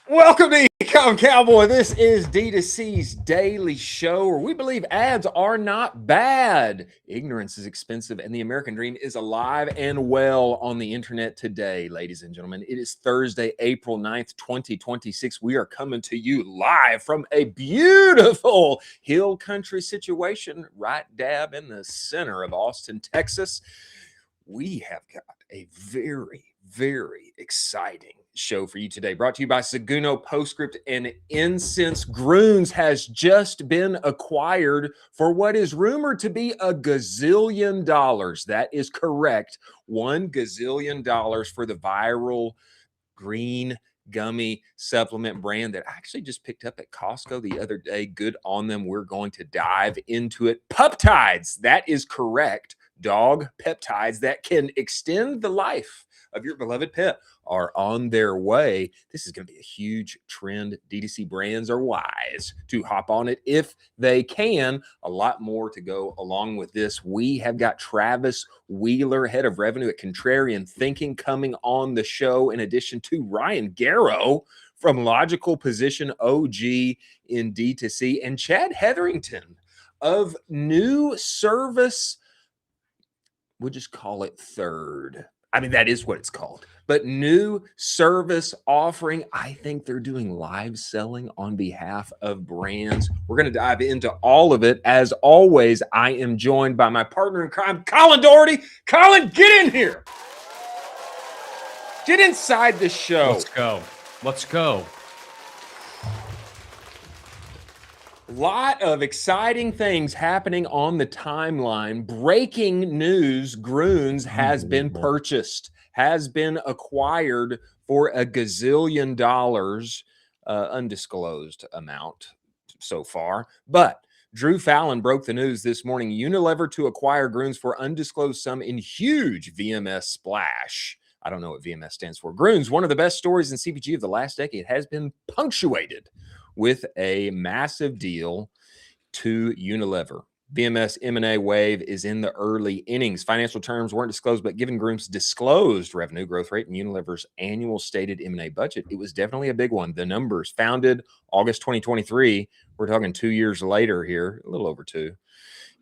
Welcome to Ecom Cowboy. This is D2C's daily show where we believe ads are not bad. Ignorance is expensive and the American dream is alive and well on the internet today, ladies and gentlemen. It is Thursday, April 9th, 2026. We are coming to you live from a beautiful hill country situation right dab in the center of Austin, Texas. We have got a very exciting show for you today, brought to you by Seguno, Postscript, and Incense. Grüns has just been acquired for what is rumored to be $1 gazillion. That is correct. $1 gazillion for the viral green gummy supplement brand that I actually just picked up at Costco the other day. Good on them. We're going to dive into it. Puptides, that is correct. Dog peptides that can extend the life of your beloved pet are on their way. This is going to be a huge trend. D2C brands are wise to hop on it if they can. A lot more to go along with this. We have got Travis Wheeler, head of revenue at Contrarian Thinking, coming on the show, in addition to Ryan Garrow from Logical Position OG in D2C, and Chad Hetherington of New Service. We'll just call it Third. I mean, that is what it's called. But New Service Offering. I think they're doing live selling on behalf of brands. We're going to dive into all of it. As always, I am joined by my partner in crime, Colin Doherty. Colin, get in here. Get inside the show. Let's go. Lot of exciting things happening on the timeline. Breaking news: Grüns has been purchased, has been acquired for $1 gazillion, undisclosed amount so far. But Drew Fallon broke the news this morning. Unilever to acquire Grüns for undisclosed sum in huge VMS splash. I don't know what VMS stands for. Grüns, one of the best stories in CPG of the last decade, has been punctuated with a massive deal to Unilever. VMS M&A wave is in the early innings. Financial terms weren't disclosed, but given Grüns' disclosed revenue growth rate and Unilever's annual stated M&A budget, it was definitely a big one. The numbers: founded August 2023, we're talking 2 years later here, a little over two,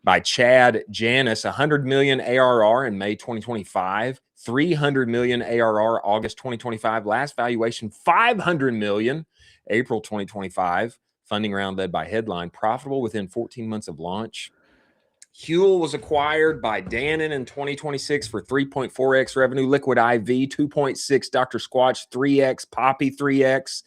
by Chad Janis, 100 million ARR in May 2025, 300 million ARR August 2025, last valuation 500 million April 2025, funding round led by Headline, profitable within 14 months of launch. Huel was acquired by Dannon in 2026 for 3.4x revenue, Liquid IV 2.6, Dr. Squatch 3x, Poppy 3x.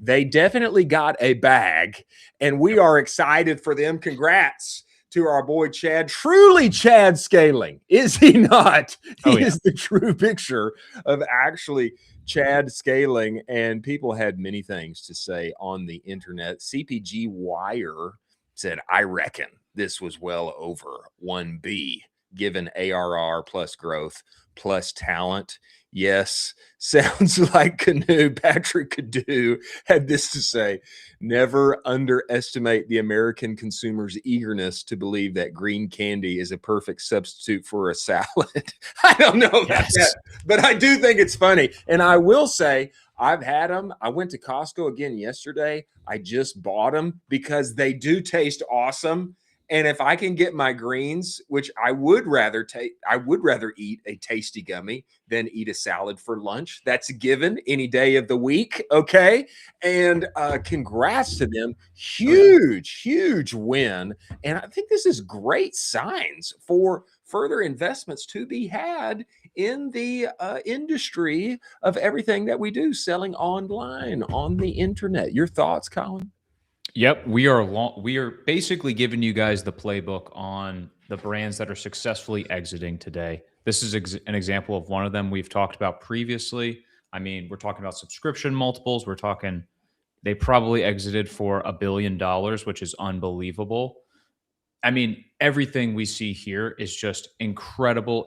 They definitely got a bag, and we are excited for them. Congrats to our boy Chad. Truly Chad scaling, is he not? He is the true picture of actually Chad scaling, and people had many things to say on the internet. CPG Wire said, I reckon this was well over 1B, given ARR plus growth plus talent. Yes, sounds like Canoe. Patrick Canoe had this to say: never underestimate the American consumer's eagerness to believe that green candy is a perfect substitute for a salad. I don't know about that, but I do think it's funny. And I will say, I've had them. I went to Costco again yesterday. I just bought them because they do taste awesome. And if I can get my greens, which I would rather take, I would rather eat a tasty gummy than eat a salad for lunch. That's a given any day of the week. Okay. And congrats to them. Huge win. And I think this is great signs for further investments to be had in the industry of everything that we do, selling online on the internet. Your thoughts, Colin? Yep, we are basically giving you guys the playbook on the brands that are successfully exiting today. This is an example of one of them we've talked about previously. I mean, we're talking about subscription multiples. We're talking they probably exited for $1 billion, which is unbelievable. I mean, everything we see here is just incredible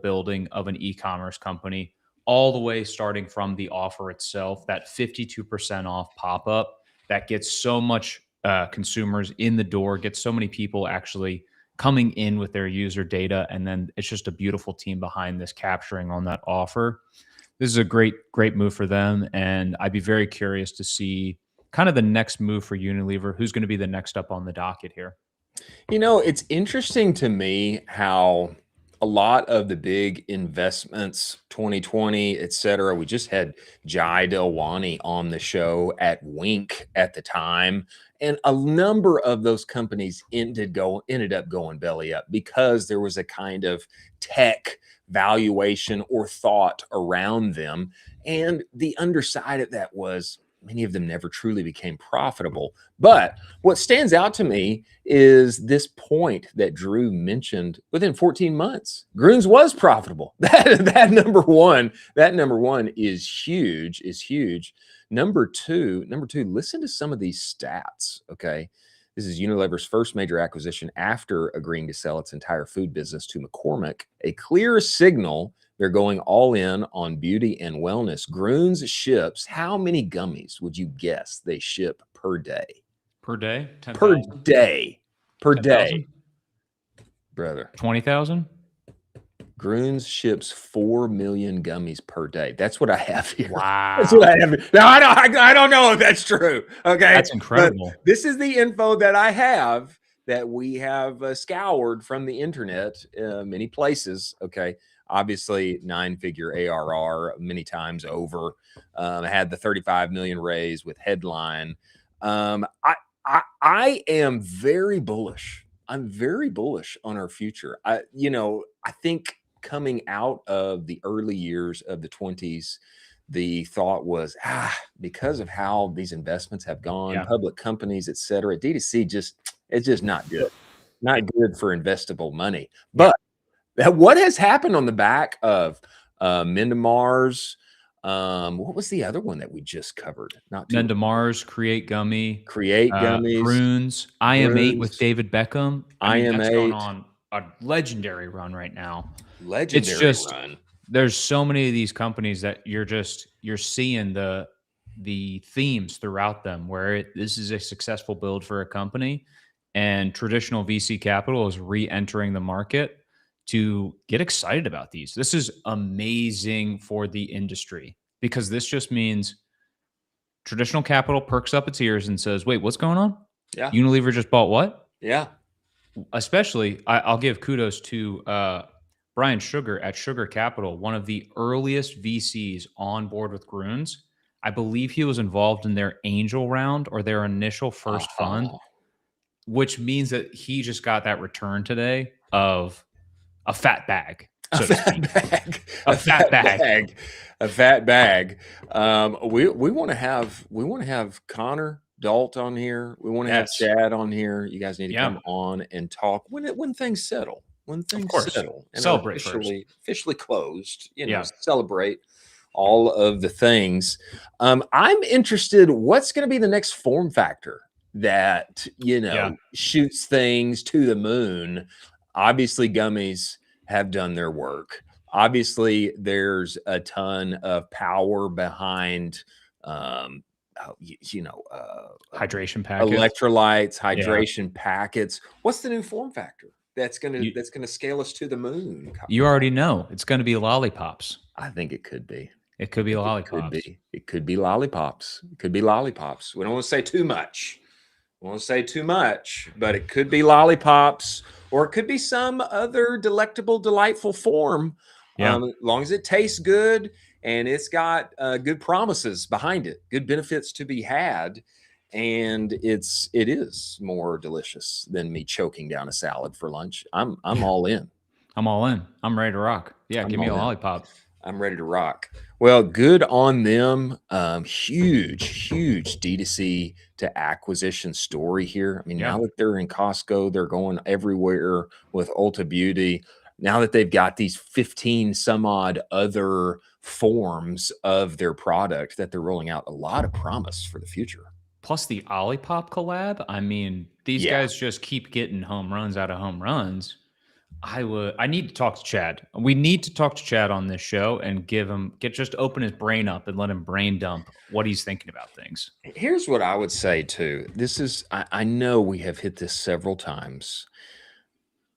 building of an e-commerce company, all the way starting from the offer itself, that 52% off pop-up that gets so much consumers in the door, gets so many people actually coming in with their user data. And then it's just a beautiful team behind this capturing on that offer. This is a great move for them, and I'd be very curious to see kind of the next move for Unilever. Who's going to be the next up on the docket here? It's interesting to me how a lot of the big investments, 2020, et cetera, we just had Jai Delwani on the show at Wink at the time. And a number of those companies ended up going belly up because there was a kind of tech valuation or thought around them. And the underside of that was many of them never truly became profitable. But what stands out to me is this point that Drew mentioned. Within 14 months, Grüns was profitable. That number one is huge. Number two, listen to some of these stats. Okay. This is Unilever's first major acquisition after agreeing to sell its entire food business to McCormick. A clear signal they're going all in on beauty and wellness. Grüns ships, how many gummies would you guess they ship per day? Per day? 10,000? Per day. Brother. 20,000? Grüns ships 4 million gummies per day. That's what I have here. Wow. That's what I have here. Now, I don't know if that's true. Okay. That's incredible. But this is the info that I have that we have scoured from the internet, many places. Okay. Obviously, 9-figure ARR many times over. Had the 35 million raise with headline. I am very bullish. I'm very bullish on our future. I think coming out of the early years of the 20s, the thought was, because of how these investments have gone, public companies, et cetera, D2C it's just not good. Not good for investable money. But what has happened on the back of Mars? What was the other one that we just covered? Mars, Create Gummies, Grüns, IM8 with David Beckham. That's going on a legendary run right now. Run. There's so many of these companies that you're seeing the themes throughout them where this is a successful build for a company, and traditional VC capital is re-entering the market to get excited about these. This is amazing for the industry because this just means traditional capital perks up its ears and says, wait, what's going on? Yeah. Unilever just bought what? Yeah. Especially, I'll give kudos to Brian Sugar at Sugar Capital, one of the earliest VCs on board with Grüns. I believe he was involved in their angel round or their initial first fund, which means that he just got that return today of a fat bag. A fat bag. We want to have Connor Dalt on here. We want to have Chad on here. You guys need to come on and talk when things settle. When things settle and celebrate officially closed. Celebrate all of the things. I'm interested. What's going to be the next form factor that shoots things to the moon? Obviously, gummies have done their work. Obviously, there's a ton of power behind, hydration packets, electrolytes, hydration packets. What's the new form factor that's gonna scale us to the moon? You already know it's going to be lollipops. I think it could be. It could be lollipops. It could be lollipops. It could be lollipops. We don't want to say too much. But it could be lollipops, or it could be some other delectable, delightful form. As long as it tastes good and it's got good promises behind it, good benefits to be had, and it is more delicious than me choking down a salad for lunch. I'm all in. I'm all in. I'm ready to rock. Give me a lollipop. I'm ready to rock. Well, good on them. Huge D2C to acquisition story here. I mean, now that they're in Costco, they're going everywhere with Ulta Beauty. Now that they've got these 15 some odd other forms of their product that they're rolling out, a lot of promise for the future. Plus the Olipop collab. I mean, these guys just keep getting home runs out of home runs. I need to talk to Chad. We need to talk to Chad on this show and just open his brain up and let him brain dump what he's thinking about things. Here's what I would say too. This is, I know we have hit this several times.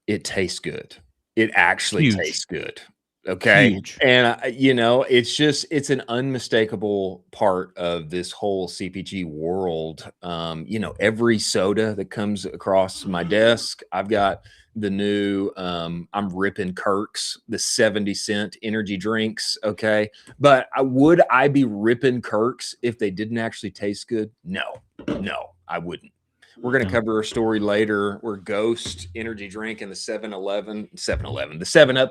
It tastes good. It actually tastes good. Okay. Huge. And, it's an unmistakable part of this whole CPG world. Every soda that comes across my desk, I've got the new, I'm ripping Kirk's, the 70-cent energy drinks. Okay. But would I be ripping Kirk's if they didn't actually taste good? No, I wouldn't. We're going to cover a story later where Ghost energy drink and the 7-Up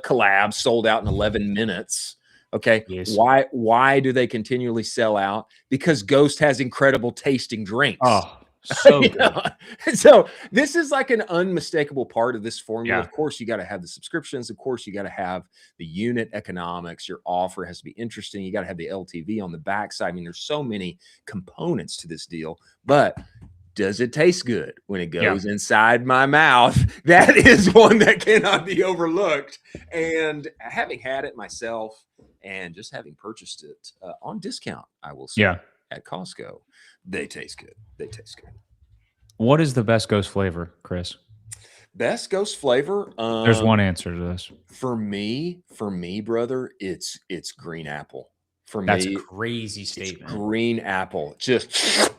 collab sold out in 11 minutes. Okay. Yes. Why do they continually sell out? Because Ghost has incredible tasting drinks. Oh, so good. So this is like an unmistakable part of this formula. Yeah. Of course, you got to have the subscriptions. Of course, you got to have the unit economics. Your offer has to be interesting. You got to have the LTV on the backside. I mean, there's so many components to this deal, but does it taste good when it goes inside my mouth? That is one that cannot be overlooked. And having had it myself and just having purchased it on discount, I will say, at Costco, they taste good. They taste good. What is the best Ghost flavor, Chris? Best Ghost flavor? There's one answer to this. For me, brother, it's green apple. For That's me, a crazy statement. Green apple. Just...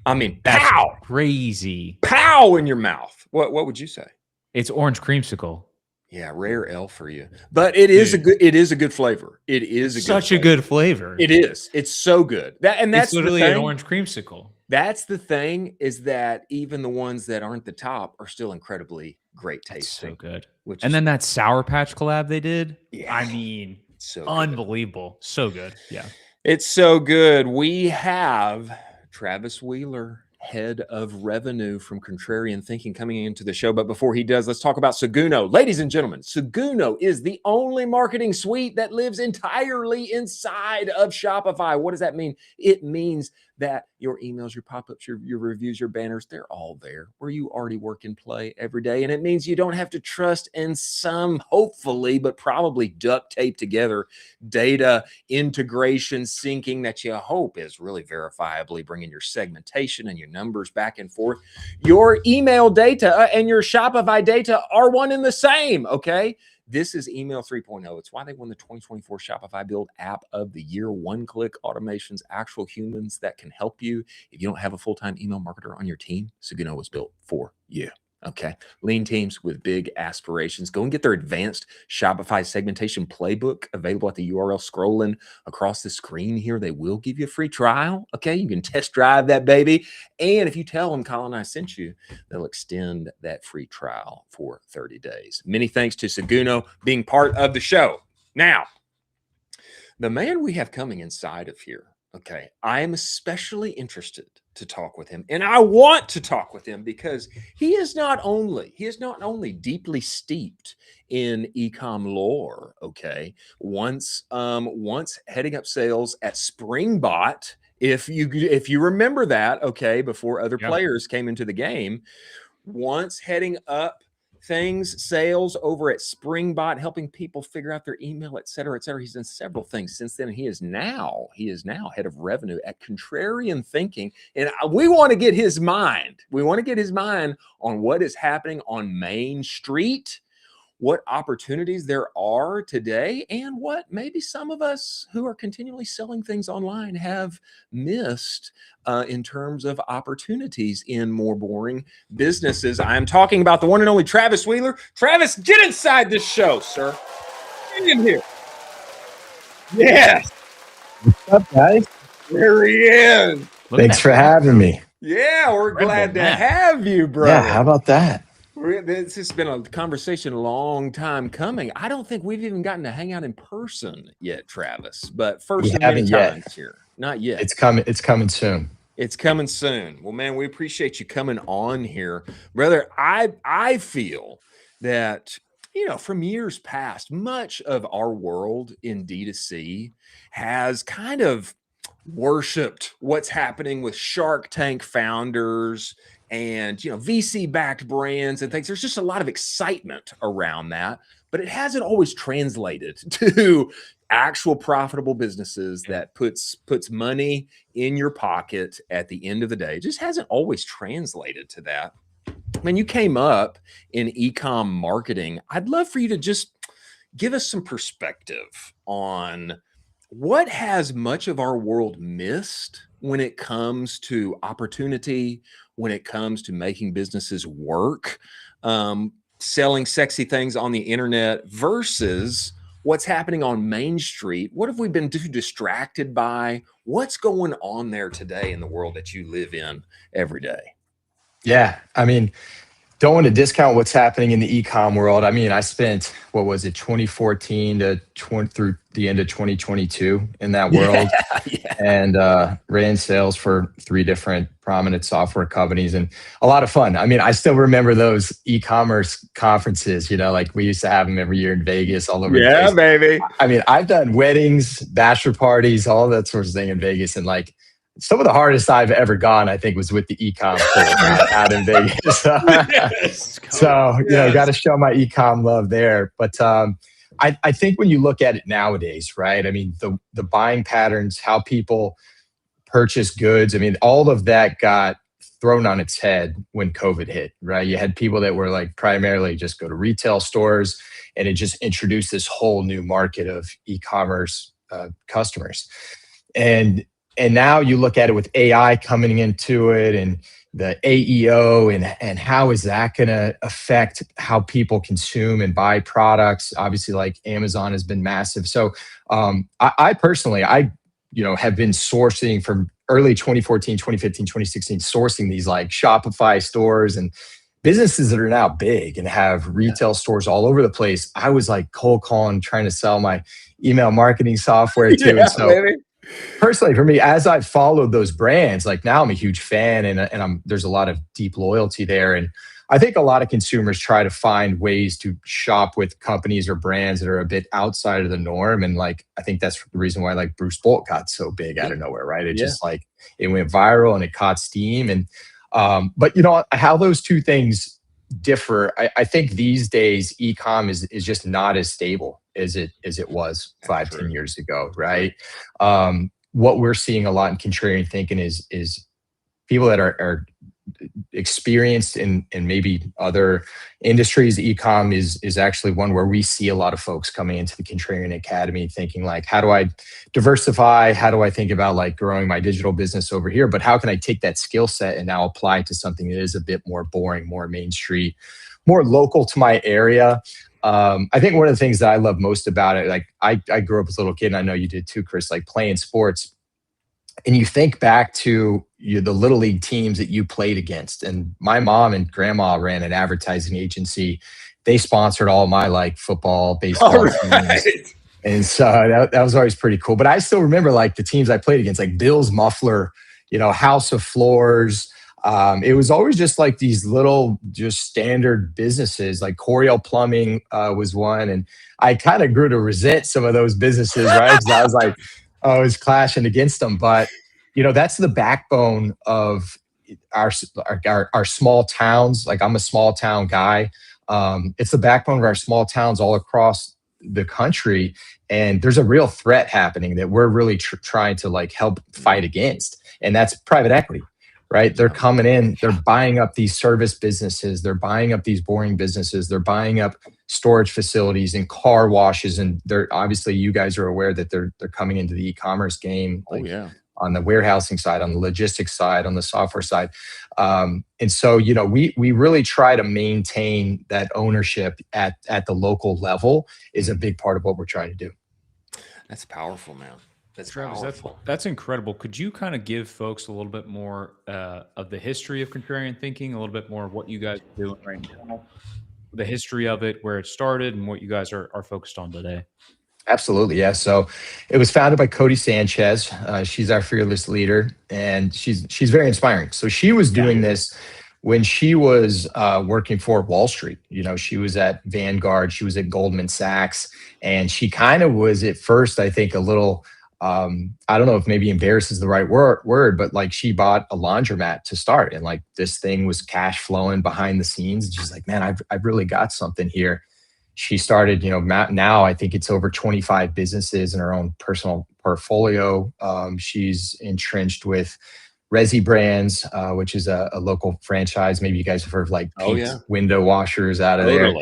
That's pow, crazy. Pow in your mouth. What would you say? It's orange creamsicle. Yeah, rare L for you. But it is a good flavor. It is such a good flavor. It is. It's so good. That's literally an orange creamsicle. That's the thing, is that even the ones that aren't the top are still incredibly great tasting. So good. Then that Sour Patch collab they did. Yeah. I mean, so unbelievable. Good. So good. Yeah. It's so good. We have Travis Wheeler, head of revenue from Contrarian Thinking, coming into the show. But before he does, let's talk about Seguno. Ladies and gentlemen, Seguno is the only marketing suite that lives entirely inside of Shopify. What does that mean? It means that your emails, your pop-ups, your reviews, your banners, they're all there where you already work and play every day. And it means you don't have to trust in some, hopefully, but probably duct tape together data integration syncing that you hope is really verifiably bringing your segmentation and your numbers back and forth. Your email data and your Shopify data are one and the same, okay? This is email 3.0. It's why they won the 2024 Shopify Build App of the Year. One-click automations, actual humans that can help you. If you don't have a full-time email marketer on your team, Seguno was built for you. Okay. Lean teams with big aspirations. Go and get their advanced Shopify segmentation playbook available at the URL scrolling across the screen here. They will give you a free trial. Okay. You can test drive that baby. And if you tell them Colin and I sent you, they'll extend that free trial for 30 days. Many thanks to Seguno being part of the show. Now, the man we have coming inside of here. Okay. I am especially interested to talk with him, and I want to talk with him because he is not only deeply steeped in ecom lore. Okay. Once heading up sales at Springbot, if you remember that, okay, before other players came into the game, once heading up sales over at Springbot, helping people figure out their email, et cetera, et cetera. He's done several things since then. He is now head of revenue at Contrarian Thinking. And we want to get his mind. We want to get his mind on what is happening on Main Street, what opportunities there are today, and what maybe some of us who are continually selling things online have missed in terms of opportunities in more boring businesses. I'm talking about the one and only Travis Wheeler. Travis, get inside this show, sir. Get in here. Yes. What's up, guys? There he is. Thanks for having me. Yeah, we're glad to have you, brother. Yeah, how about that? This has been a conversation a long time coming. I don't think we've even gotten to hang out in person yet, Travis. But first of many times here. Not yet. It's coming. It's coming soon. It's coming soon. Well, man, we appreciate you coming on here, brother. I feel that, from years past, much of our world in D2C has kind of worshipped what's happening with Shark Tank founders and VC-backed brands and things. There's just a lot of excitement around that, but it hasn't always translated to actual profitable businesses that puts money in your pocket at the end of the day. It just hasn't always translated to that. When you came up in e-com marketing, I'd love for you to just give us some perspective on what has much of our world missed when it comes to opportunity, when it comes to making businesses work, selling sexy things on the internet versus what's happening on Main Street. What have we been too distracted by? What's going on there today in the world that you live in every day? Yeah. I mean, don't want to discount what's happening in the e-com world. I mean, I spent, 2014 to through the end of 2022 in that world, and ran sales for 3 different prominent software companies, and a lot of fun. I mean, I still remember those e-commerce conferences, like we used to have them every year in Vegas, all over the place. Baby. I mean, I've done weddings, bachelor parties, all that sort of thing in Vegas, and like, some of the hardest I've ever gone, I think, was with the e-com out in Vegas. So, got to show my e-com love there. But I think when you look at it nowadays, right? I mean, the buying patterns, how people purchase goods, I mean, all of that got thrown on its head when COVID hit, right? You had people that were like primarily just go to retail stores, and it just introduced this whole new market of e-commerce customers. And now you look at it with AI coming into it, and the AEO, and how is that going to affect how people consume and buy products? Obviously, like Amazon has been massive. So I personally, have been sourcing from early 2014, 2015, 2016, sourcing these like Shopify stores and businesses that are now big and have retail stores all over the place. I was like cold calling, trying to sell my email marketing software too. And so personally, for me, as I've followed those brands, like now I'm a huge fan, and there's a lot of deep loyalty there. And I think a lot of consumers try to find ways to shop with companies or brands that are a bit outside of the norm. And like, I think that's the reason why like Bruce Bolt got so big out of nowhere, right? It just like, it went viral and it caught steam. And, but how those two things differ, I think these days, e-com is just not as stable as it was 5-10 years ago, right? What we're seeing a lot in contrarian thinking is people that are experienced in maybe other industries. E-com is actually one where we see a lot of folks coming into the Contrarian Academy thinking like, how do I diversify? How do I think about like growing my digital business over here? But how can I take that skill set and now apply it to something that is a bit more boring, more Main Street, more local to my area? I think one of the things that I love most about it, like I grew up as a little kid, and I know you did too, Chris, like playing sports. And you think back to the little league teams that you played against. And my mom and grandma ran an advertising agency. They sponsored all my like football, baseball teams. And so that was always pretty cool. But I still remember like the teams I played against, like Bill's Muffler, House of Floors. It was always just like these little, just standard businesses. Like Coriel Plumbing was one, and I kind of grew to resent some of those businesses, right? Because I was like, I was clashing against them. But that's the backbone of our small towns. Like I'm a small town guy. It's the backbone of our small towns all across the country, and there's a real threat happening that we're really trying to like help fight against, and that's private equity. Right? They're coming in, they're buying up these service businesses, they're buying up these boring businesses, they're buying up storage facilities and car washes. And they're obviously, you guys are aware that they're coming into the e-commerce game, like on the warehousing side, on the logistics side, on the software side. And so, we really try to maintain that ownership at the local level is a big part of what we're trying to do. That's powerful, man. Travis, that's incredible. Could you kind of give folks a little bit more of the history of contrarian thinking, a little bit more of what you guys are doing right now, the history of it, where it started, and what you guys are focused on today? Absolutely, yeah. So it was founded by Cody Sanchez. She's our fearless leader, and she's very inspiring. So she was doing this when she was working for Wall Street. She was at Vanguard, she was at Goldman Sachs, and she kind of was at first, I think, a little I don't know if maybe embarrassed is the right word, but like she bought a laundromat to start, and like this thing was cash flowing behind the scenes. And she's like, man, I've really got something here. She started, now I think it's over 25 businesses in her own personal portfolio. She's entrenched with Resi Brands, which is a local franchise. Maybe you guys have heard of like Pete's window washers out of there.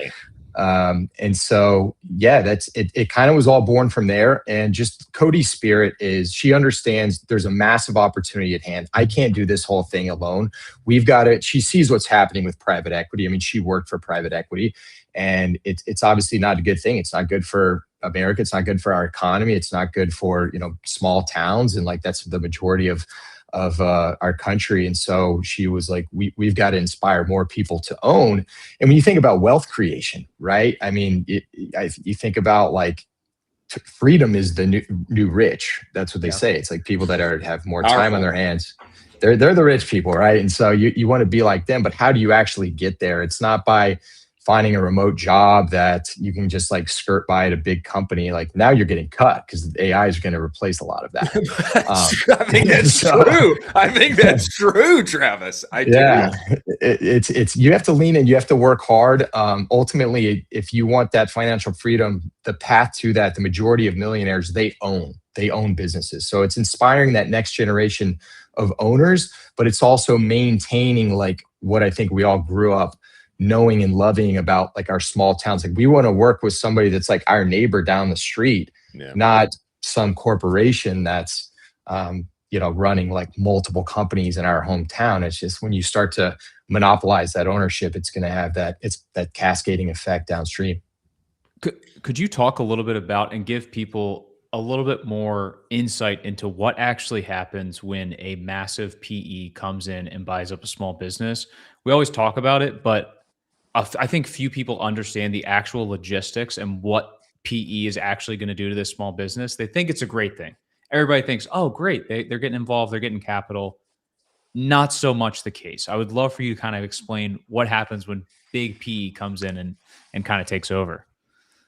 And so, yeah, that's it. It kind of was all born from there. And just Cody's spirit is she understands there's a massive opportunity at hand. I can't do this whole thing alone. We've got it. She sees what's happening with private equity. I mean, she worked for private equity, and it's obviously not a good thing. It's not good for America. It's not good for our economy. It's not good for, small towns. And like, that's the majority of our country. And so she was like, we've got to inspire more people to own. And when you think about wealth creation, right? I mean, you think about like freedom is the new rich. That's what they say. It's like people that have more time on their hands. They're the rich people, right? And so you want to be like them, but how do you actually get there? It's not by finding a remote job that you can just like skirt by at a big company. Like now you're getting cut because the AI is going to replace a lot of that. I think that's true. I think that's true, Travis. It's you have to lean in. You have to work hard. Ultimately, if you want that financial freedom, the path to that, the majority of millionaires, they own businesses. So it's inspiring that next generation of owners, but it's also maintaining like what I think we all grew up knowing and loving about like our small towns. Like we want to work with somebody that's like our neighbor down the street, not some corporation that's, running like multiple companies in our hometown. It's just when you start to monopolize that ownership, it's going to have that cascading effect downstream. Could you talk a little bit about and give people a little bit more insight into what actually happens when a massive PE comes in and buys up a small business? We always talk about it, but I think few people understand the actual logistics and what PE is actually going to do to this small business. They think it's a great thing. Everybody thinks, oh, great, they're getting involved, they're getting capital. Not so much the case. I would love for you to kind of explain what happens when big PE comes in and kind of takes over.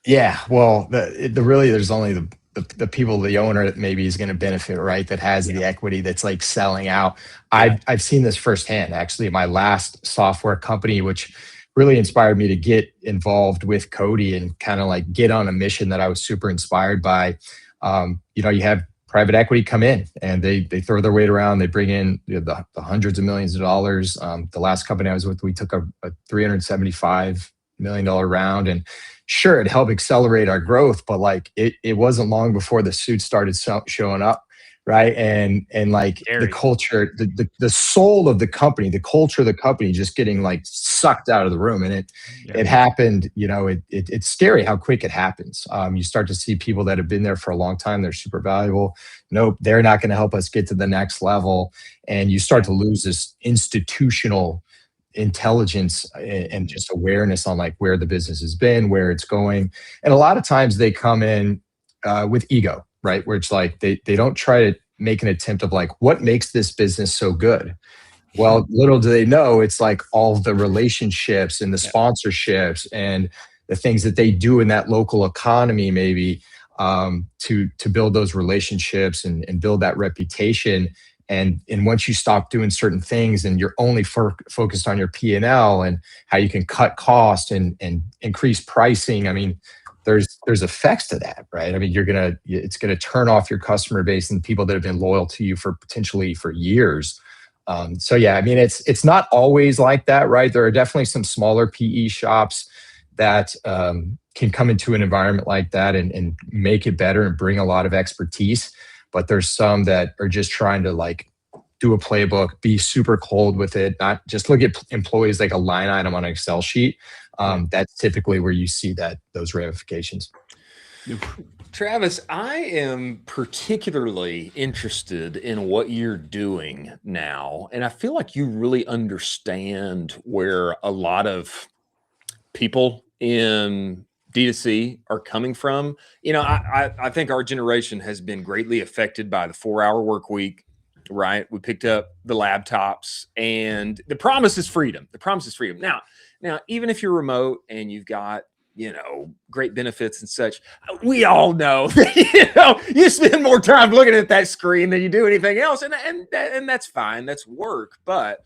Yeah, well, there's only the people, the owner that maybe is going to benefit, right? That has the equity that's like selling out. I've seen this firsthand, actually. My last software company, which really inspired me to get involved with Cody and kind of like get on a mission that I was super inspired by. You have private equity come in and they throw their weight around. They bring in the hundreds of millions of dollars. The last company I was with, we took a $375 million round, and sure, it helped accelerate our growth, but like it wasn't long before the suits started showing up. Right. And like the culture, the soul of the company, the culture of the company just getting like sucked out of the room. And it happened, it's scary how quick it happens. You start to see people that have been there for a long time. They're super valuable. Nope, they're not going to help us get to the next level. And you start to lose this institutional intelligence and just awareness on like where the business has been, where it's going. And a lot of times they come in with ego. Right, where it's like they don't try to make an attempt of like, what makes this business so good? Well, little do they know, it's like all the relationships and the sponsorships and the things that they do in that local economy, maybe to build those relationships and build that reputation. And once you stop doing certain things and you're only focused on your P&L and how you can cut cost and increase pricing, I mean, there's effects to that, right? I mean, it's gonna turn off your customer base and people that have been loyal to you for potentially for years. So yeah, I mean, it's not always like that, right? There are definitely some smaller PE shops that can come into an environment like that and make it better and bring a lot of expertise. But there's some that are just trying to like do a playbook, be super cold with it, not just look at employees like a line item on an Excel sheet. That's typically where you see those ramifications. Travis, I am particularly interested in what you're doing now. And I feel like you really understand where a lot of people in D2C are coming from. I think our generation has been greatly affected by the 4-hour work week, right? We picked up the laptops and the promise is freedom. The promise is freedom. Now, even if you're remote and you've got, great benefits and such, we all know that, you spend more time looking at that screen than you do anything else. And that's fine. That's work. But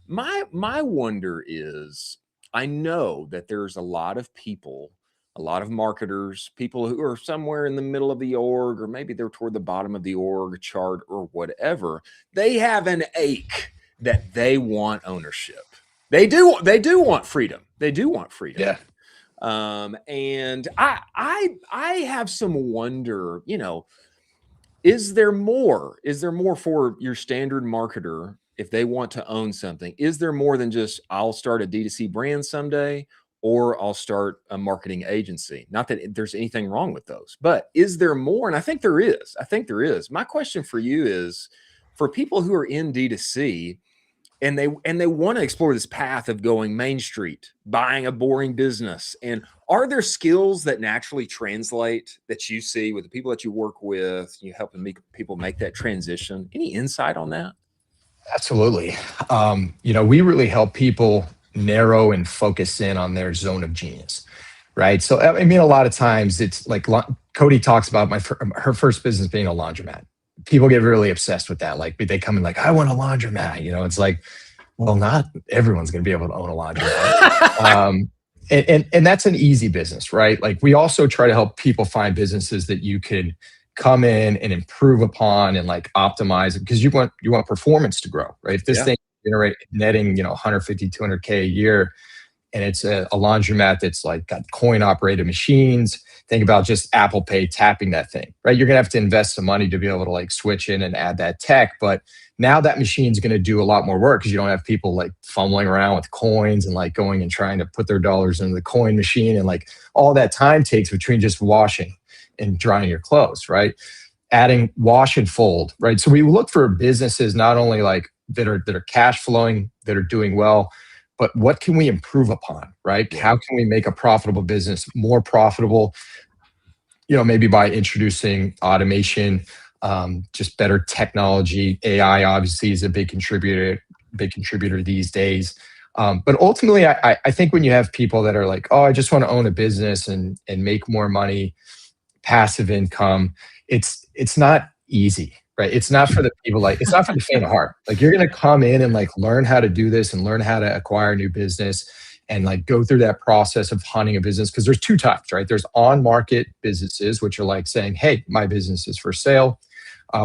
my wonder is, I know that there's a lot of people, a lot of marketers, people who are somewhere in the middle of the org, or maybe they're toward the bottom of the org chart or whatever. They have an ache that they want ownership. They do want freedom. They do want freedom. Yeah. And I have some wonder, is there more? Is there more for your standard marketer if they want to own something? Is there more than just I'll start a D2C brand someday, or I'll start a marketing agency? Not that there's anything wrong with those, but is there more? And I think there is. My question for you is, for people who are in D2C and they want to explore this path of going Main Street, buying a boring business, and are there skills that naturally translate that you see with the people that you work with, you helping people make that transition? Any insight on that? Absolutely. We really help people narrow and focus in on their zone of genius, right? So, I mean, a lot of times it's like Cody talks about her first business being a laundromat. People get really obsessed with that. Like they come in like, I want a laundromat. It's like, well, not everyone's going to be able to own a laundromat. And that's an easy business, right? Like we also try to help people find businesses that you could come in and improve upon and like optimize it, because you want performance to grow, right? If this thing generate netting, 150, 200K a year, and it's a laundromat that's like got coin operated machines, think about just Apple Pay tapping that thing, right? You're gonna have to invest some money to be able to like switch in and add that tech. But now that machine's gonna do a lot more work because you don't have people like fumbling around with coins and like going and trying to put their dollars into the coin machine, and like all that time takes between just washing and drying your clothes, right? Adding wash and fold, right? So we look for businesses not only like that are cash flowing, that are doing well, but what can we improve upon, right? How can we make a profitable business more profitable? Maybe by introducing automation, just better technology. AI obviously is a big contributor these days. But ultimately, I think when you have people that are like, oh, I just want to own a business and make more money, passive income, it's not easy, right? It's not for the people, it's not for the faint of heart. Like you're going to come in and like learn how to do this and learn how to acquire a new business and like go through that process of hunting a business. Because there's two types, right? There's on-market businesses, which are like saying, hey, my business is for sale.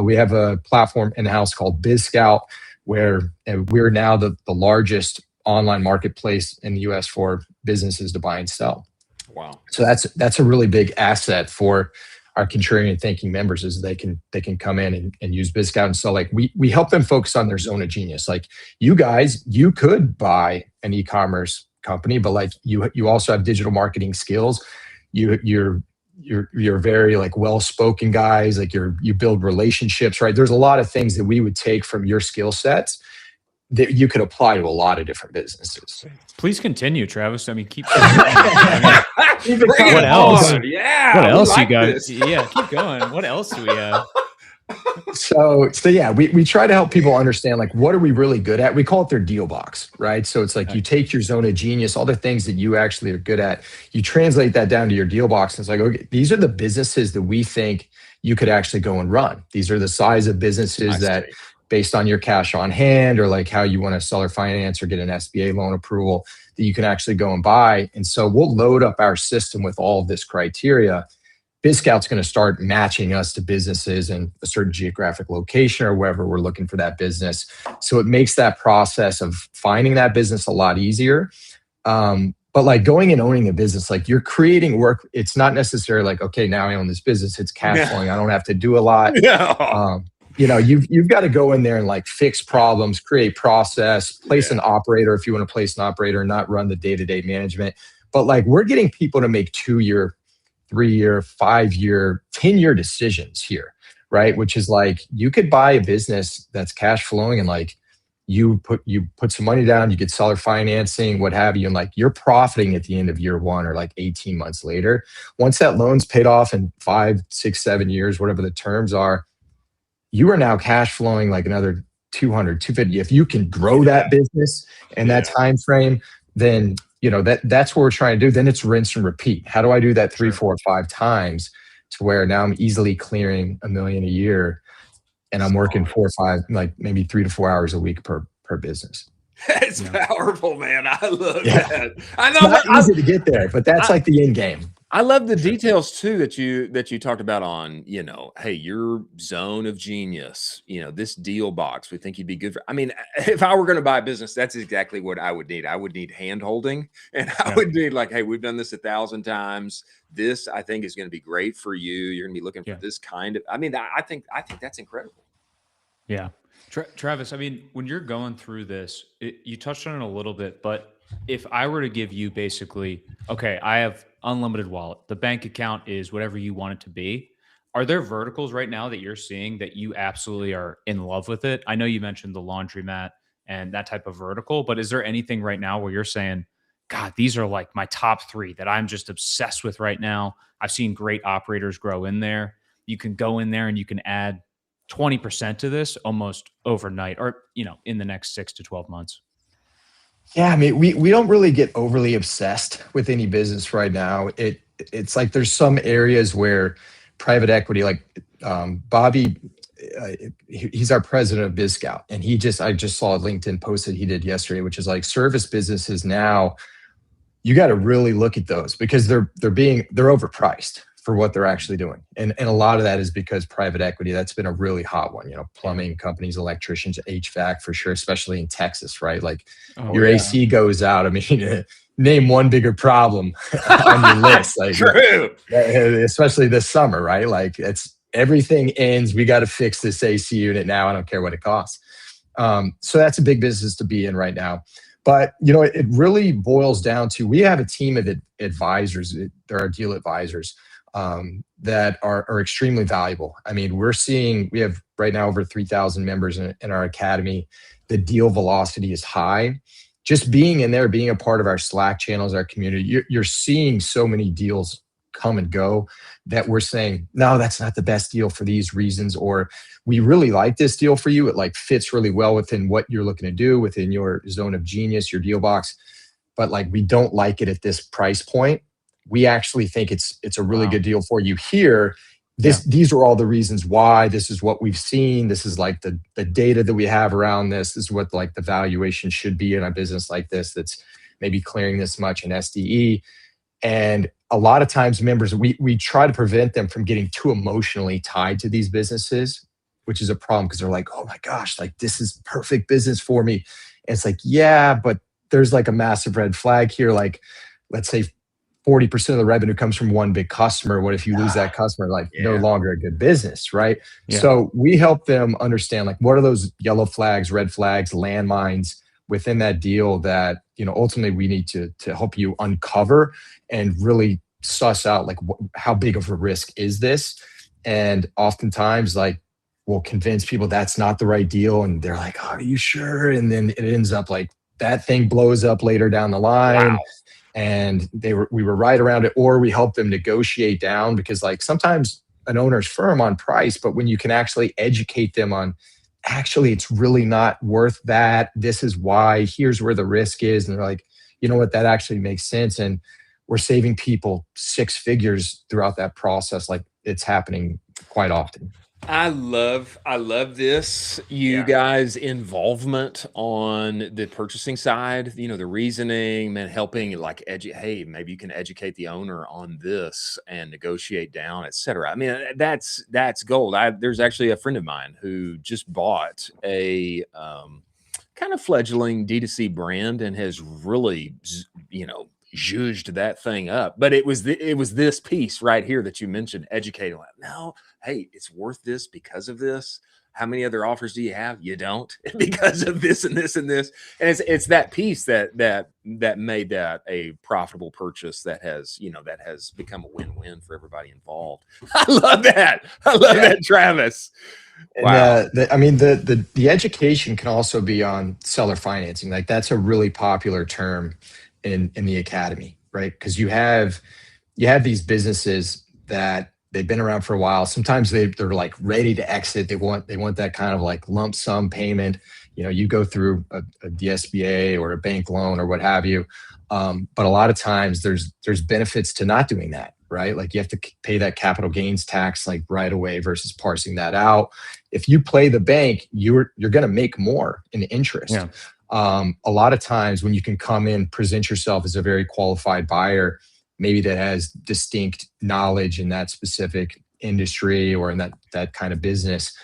We have a platform in-house called BizScout, where we're now the largest online marketplace in the US for businesses to buy and sell. Wow. So that's a really big asset for our Contrarian Thinking members, is they can come in and use BizScout. And so like we help them focus on their zone of genius. Like you guys, you could buy an e-commerce company, but like you also have digital marketing skills. You're very like well-spoken guys, like you build relationships, right? There's a lot of things that we would take from your skill sets that you could apply to a lot of different businesses. Please continue, Travis. I mean, keep Bring what it else? on. Yeah. What else like you got? this. Yeah, keep going. What else do we have? So yeah, we try to help people understand like what are we really good at. We call it their deal box, right? So it's like you take your zone of genius, all the things that you actually are good at, you translate that down to your deal box, and it's like, okay, these are the businesses that we think you could actually go and run. These are the size of businesses that, based on your cash on hand or like how you want to seller finance or get an SBA loan approval, that you can actually go and buy. And so we'll load up our system with all of this criteria. BizScout's going to start matching us to businesses in a certain geographic location or wherever we're looking for that business. So it makes that process of finding that business a lot easier. But like going and owning a business, like you're creating work. It's not necessarily like, okay, now I own this business, it's cash flowing, I don't have to do a lot. You've got to go in there and like fix problems, create process, place an operator if you want to place an operator and not run the day-to-day management. But like we're getting people to make 2-year, 3-year, 5-year, 10-year decisions here, right? Which is like you could buy a business that's cash flowing and like you put some money down, you get seller financing, what have you, and like you're profiting at the end of year 1 or like 18 months later. Once that loan's paid off in 5, 6, 7 years, whatever the terms are, you are now cash flowing like another 200, 250. If you can grow that business in that time frame, then that's what we're trying to do. Then it's rinse and repeat. How do I do that 3, 4, 5 times to where now I'm easily clearing $1 million a year, and I'm working 4 or 5, like maybe 3 to 4 hours a week per business. It's powerful, man. I love that. I know it's not easy to get there, but that's like the end game. I love the details too that you talked about on, hey, your zone of genius, this deal box, we think you'd be good for. I mean, if I were going to buy a business, that's exactly what I would need. I would need hand holding, and I would need like, hey, we've done this 1,000 times. This I think is going to be great for you. You're going to be looking for this kind of, I mean, I think that's incredible. Yeah. Travis, I mean, when you're going through this, you touched on it a little bit, but if I were to give you basically, okay, I have unlimited wallet, the bank account is whatever you want it to be. Are there verticals right now that you're seeing that you absolutely are in love with it? I know you mentioned the laundromat and that type of vertical, but is there anything right now where you're saying, God, these are like my top 3 that I'm just obsessed with right now? I've seen great operators grow in there. You can go in there and you can add 20% to this almost overnight, or, in the next 6 to 12 months. Yeah, I mean, we don't really get overly obsessed with any business right now. It's like there's some areas where private equity, like Bobby, he's our president of BizScout, and I just saw a LinkedIn post that he did yesterday, which is like service businesses now. You got to really look at those because they're overpriced for what they're actually doing. And a lot of that is because private equity, that's been a really hot one, plumbing companies, electricians, HVAC for sure, especially in Texas, right? Like your AC goes out. I mean, name one bigger problem on your list. Like, True. Especially this summer, right? Like everything ends. We got to fix this AC unit now. I don't care what it costs. So that's a big business to be in right now. But, it really boils down to, we have a team of advisors. There are deal advisors that are extremely valuable. I mean, we have right now over 3,000 members in our academy. The deal velocity is high. Just being in there, being a part of our Slack channels, our community, you're seeing so many deals come and go that we're saying, no, that's not the best deal for these reasons, or we really like this deal for you. It like fits really well within what you're looking to do within your zone of genius, your deal box. But like, we don't like it at this price point. We actually think it's a really good deal for you here. These are all the reasons why. This is what we've seen. This is like the data that we have around this. This is what like the valuation should be in a business like this that's maybe clearing this much in SDE. And a lot of times members, we try to prevent them from getting too emotionally tied to these businesses, which is a problem because they're like, oh my gosh, like this is perfect business for me. And it's like, yeah, but there's like a massive red flag here. Like, let's say 40% of the revenue comes from one big customer. What if you lose that customer? Like no longer a good business, right? Yeah. So we help them understand like what are those yellow flags, red flags, landmines within that deal that, ultimately we need to help you uncover and really suss out like how big of a risk is this? And oftentimes like we'll convince people that's not the right deal. And they're like, oh, are you sure? And then it ends up like that thing blows up later down the line. Wow. And we were right around it, or we help them negotiate down because like sometimes an owner's firm on price, but when you can actually educate them on actually it's really not worth that. This is why, here's where the risk is. And they're like, you know what, that actually makes sense. And we're saving people 6 figures throughout that process. Like it's happening quite often. I love this. You guys' involvement on the purchasing side, the reasoning and helping like hey, maybe you can educate the owner on this and negotiate down, etc. I mean, that's gold. There's actually a friend of mine who just bought a kind of fledgling D2C brand and has really, zhuzhed that thing up. But it was this piece right here that you mentioned, educating. Like, no, hey, it's worth this because of this. How many other offers do you have? You don't, because of this and this and this. And it's that piece that made that a profitable purchase that has become a win-win for everybody involved. I love that. That, Travis. Wow. And the education can also be on seller financing. Like that's a really popular term in the academy, right? Because you have these businesses that they've been around for a while. Sometimes they're like ready to exit. They want that kind of like lump sum payment. You go through a DSBA or a bank loan or what have you. But a lot of times there's benefits to not doing that, right? Like you have to pay that capital gains tax like right away versus parsing that out. If you play the bank, you're going to make more in interest. Yeah. A lot of times when you can come in, present yourself as a very qualified buyer maybe that has distinct knowledge in that specific industry or in that kind of business.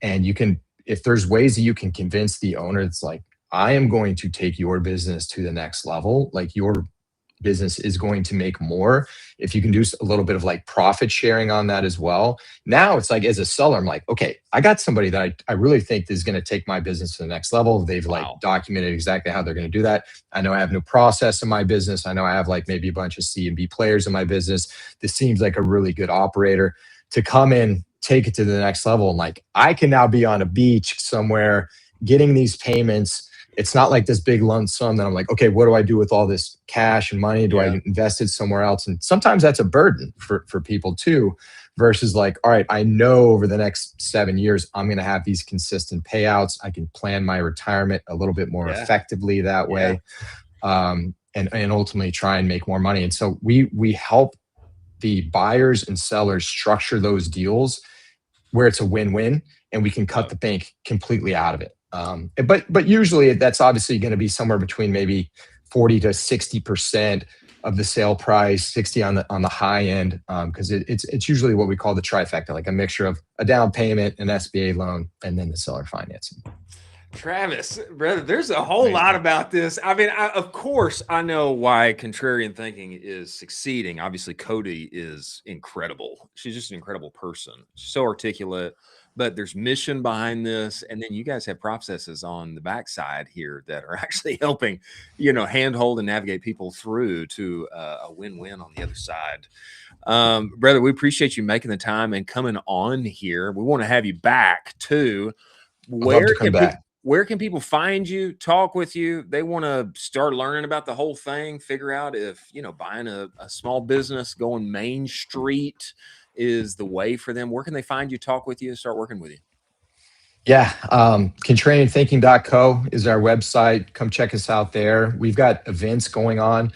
And you can, if there's ways that you can convince the owner, it's like, I am going to take your business to the next level. Like your business is going to make more. If you can do a little bit of like profit sharing on that as well. Now it's like, as a seller, I'm like, okay, I got somebody that I really think is going to take my business to the next level. They've like documented exactly how they're going to do that. I know I have no process in my business. I know I have like maybe a bunch of C and B players in my business. This seems like a really good operator to come in, take it to the next level. And like, I can now be on a beach somewhere getting these payments. It's not like this big lump sum that I'm like, okay, what do I do with all this cash and money? Do I invest it somewhere else? And sometimes that's a burden for people too, versus like, all right, I know over the next 7 years, I'm going to have these consistent payouts. I can plan my retirement a little bit more effectively that way. And ultimately try and make more money. And so we help the buyers and sellers structure those deals where it's a win-win, and we can cut the bank completely out of it. But usually that's obviously going to be somewhere between maybe 40 to 60% of the sale price, 60 on the high end, because it's usually what we call the trifecta, like a mixture of a down payment, an SBA loan, and then the seller financing. Travis, brother, there's a whole lot about this. I mean, of course, I know why Contrarian Thinking is succeeding. Obviously, Cody is incredible. She's just an incredible person. She's so articulate, but there's mission behind this. And then you guys have processes on the backside here that are actually helping, handhold and navigate people through to a win-win on the other side. Brother, we appreciate you making the time and coming on here. We want to have you back too. Where can people find you, talk with you? They want to start learning about the whole thing, figure out if, buying a small business, going Main Street is the way for them. Where can they find you, talk with you, start working with you? Yeah. Contrarianthinking.co is our website. Come check us out there. We've got events going on.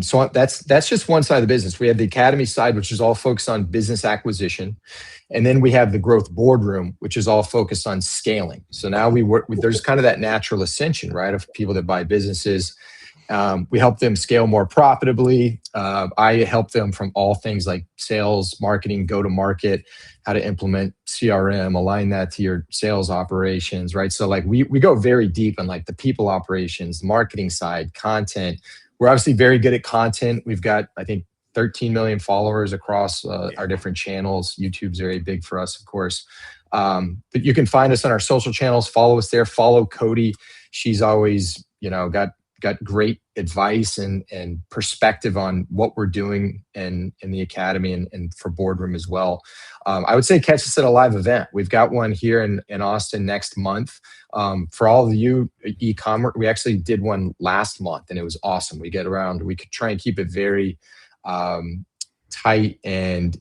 So that's just one side of the business. We have the academy side, which is all focused on business acquisition. And then we have the growth boardroom, which is all focused on scaling. So now we work with, there's kind of that natural ascension, right, of people that buy businesses. We help them scale more profitably. I help them from all things like sales, marketing, go-to-market, how to implement CRM, align that to your sales operations, right? So like we go very deep on like the people operations, marketing side, content. We're obviously very good at content. We've got, I think, 13 million followers across our different channels. YouTube's very big for us, of course. But you can find us on our social channels. Follow us there. Follow Cody. She's always, got great advice and perspective on what we're doing in the academy and for boardroom as well. I would say catch us at a live event. We've got one here in Austin next month. For all of you e-commerce, we actually did one last month and it was awesome. We could try and keep it very tight and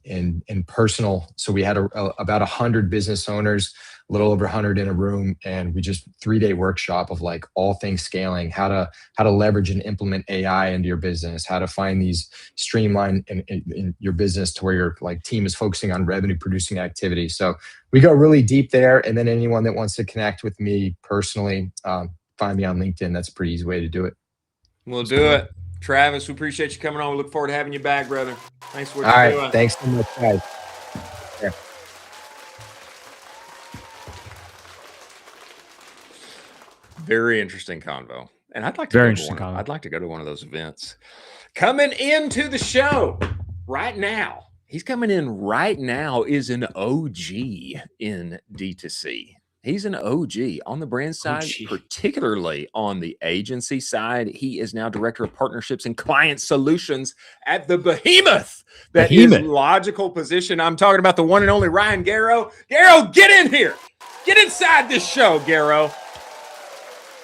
personal. So we had about 100 business owners, a little over 100 in a room, and we just 3-day workshop of like all things scaling, how to leverage and implement AI into your business, how to find these streamline in your business to where your like team is focusing on revenue producing activities. So we go really deep there. And then anyone that wants to connect with me personally, find me on LinkedIn. That's a pretty easy way to do it. We'll do it. Travis, we appreciate you coming on. We look forward to having you back, brother. Thanks for what you're doing. Thanks so much, guys. Yeah. Very interesting convo. And I'd like to go to one of those events. Coming into the show right now. He's coming in right now is an OG in D2C. He's an OG on the brand side, particularly on the agency side. He is now director of partnerships and client solutions at the behemoth that is Logical Position. I'm talking about the one and only Ryan Garrow. Garrow, get in here. Get inside this show, Garrow.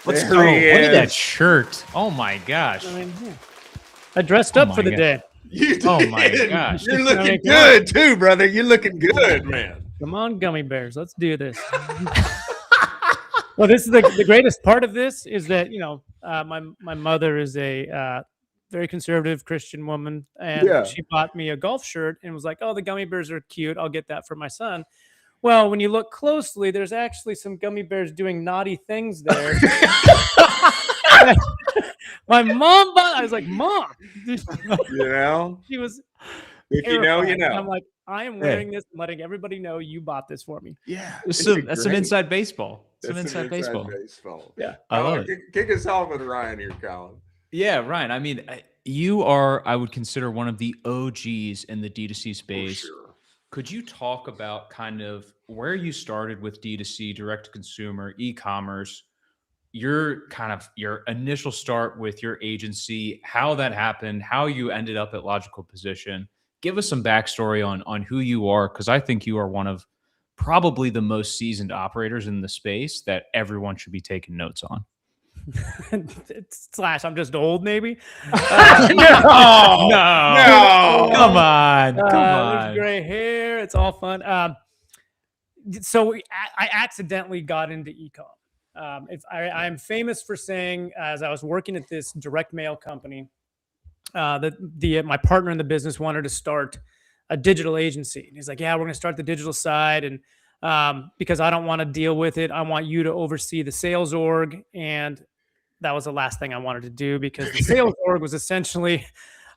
Let's go. Look at that shirt. Oh my gosh. I dressed up for the day. Oh my gosh. You're looking good too, brother. You're looking good, man. Come on, gummy bears. Let's do this. Well, this is the greatest part of this is that, my mother is a very conservative Christian woman. And she bought me a golf shirt and was like, oh, the gummy bears are cute. I'll get that for my son. Well, when you look closely, there's actually some gummy bears doing naughty things there. My mom bought. I was like, Mom. She was. If you know, you know. And I'm like, I am wearing this and letting everybody know you bought this for me. Yeah. That's some inside baseball. Some inside baseball. Yeah. I love it. Kick us off with Ryan here, Colin. Yeah, Ryan. I mean, you are, I would consider, one of the OGs in the D2C space. Sure. Could you talk about kind of where you started with D2C, direct to consumer, e-commerce, your initial start with your agency, how that happened, how you ended up at Logical Position? Give us some backstory on who you are, because I think you are one of probably the most seasoned operators in the space that everyone should be taking notes on. / I'm just old, maybe. No, come on. There's gray hair. It's all fun. So I accidentally got into e-com. I'm famous for saying, as I was working at this direct mail company, my partner in the business wanted to start a digital agency. And he's like, yeah, we're going to start the digital side. And because I don't want to deal with it, I want you to oversee the sales org. And that was the last thing I wanted to do, because the sales org was essentially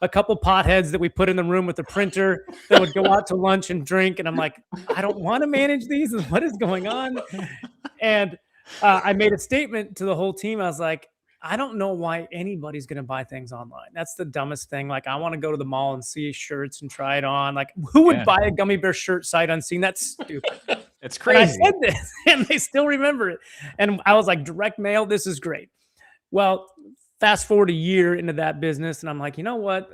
a couple potheads that we put in the room with the printer that would go out to lunch and drink. And I'm like, I don't want to manage these. What is going on? And I made a statement to the whole team. I was like, I don't know why anybody's going to buy things online. That's the dumbest thing. Like, I want to go to the mall and see shirts and try it on. Like, who would buy a gummy bear shirt sight unseen? That's stupid. It's crazy. And I said this, and they still remember it. And I was like, direct mail, this is great. Well, fast forward a year into that business, and I'm like, you know what?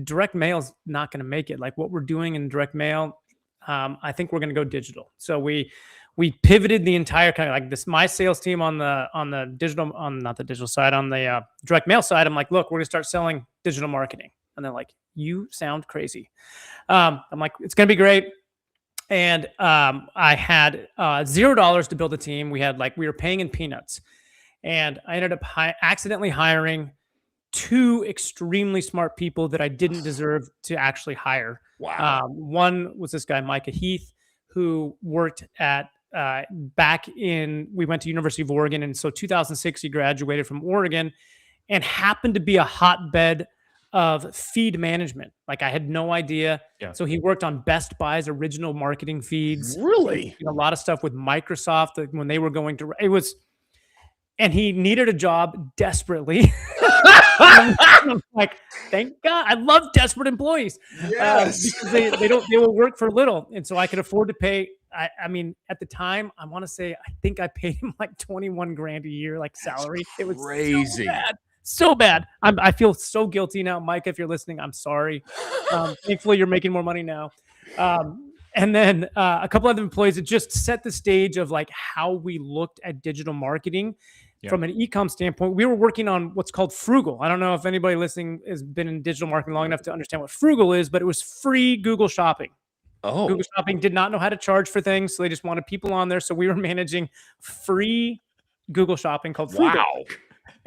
Direct mail's not going to make it. Like, what we're doing in direct mail, I think we're going to go digital. So we pivoted the entire kind of like this. My sales team on the digital, not the digital side, on the direct mail side. I'm like, look, we're going to start selling digital marketing, and they're like, you sound crazy. I'm like, it's going to be great. And I had $0 to build a team. We were paying in peanuts. And I ended up accidentally hiring 2 extremely smart people that I didn't deserve to actually hire. Wow. One was this guy, Micah Heath, who worked at we went to University of Oregon. And so 2006, he graduated from Oregon and happened to be a hotbed of feed management. Like, I had no idea. Yeah. So he worked on Best Buy's original marketing feeds. Really? A lot of stuff with Microsoft when they were going to, and he needed a job desperately. I'm like, thank God. I love desperate employees. Yes. Because they will work for little. And so I could afford to pay. I mean, at the time, I want to say, I think I paid him like 21 grand a year, like salary. It was crazy. So bad. I feel so guilty now. Mike, if you're listening, I'm sorry. Thankfully, you're making more money now. And then a couple other employees that just set the stage of like how we looked at digital marketing from an e-com standpoint. We were working on what's called Frugal. I don't know if anybody listening has been in digital marketing long enough to understand what Frugal is, but it was free Google Shopping. Oh. Google Shopping did not know how to charge for things, so they just wanted people on there. So we were managing free Google Shopping called Frugal. Wow.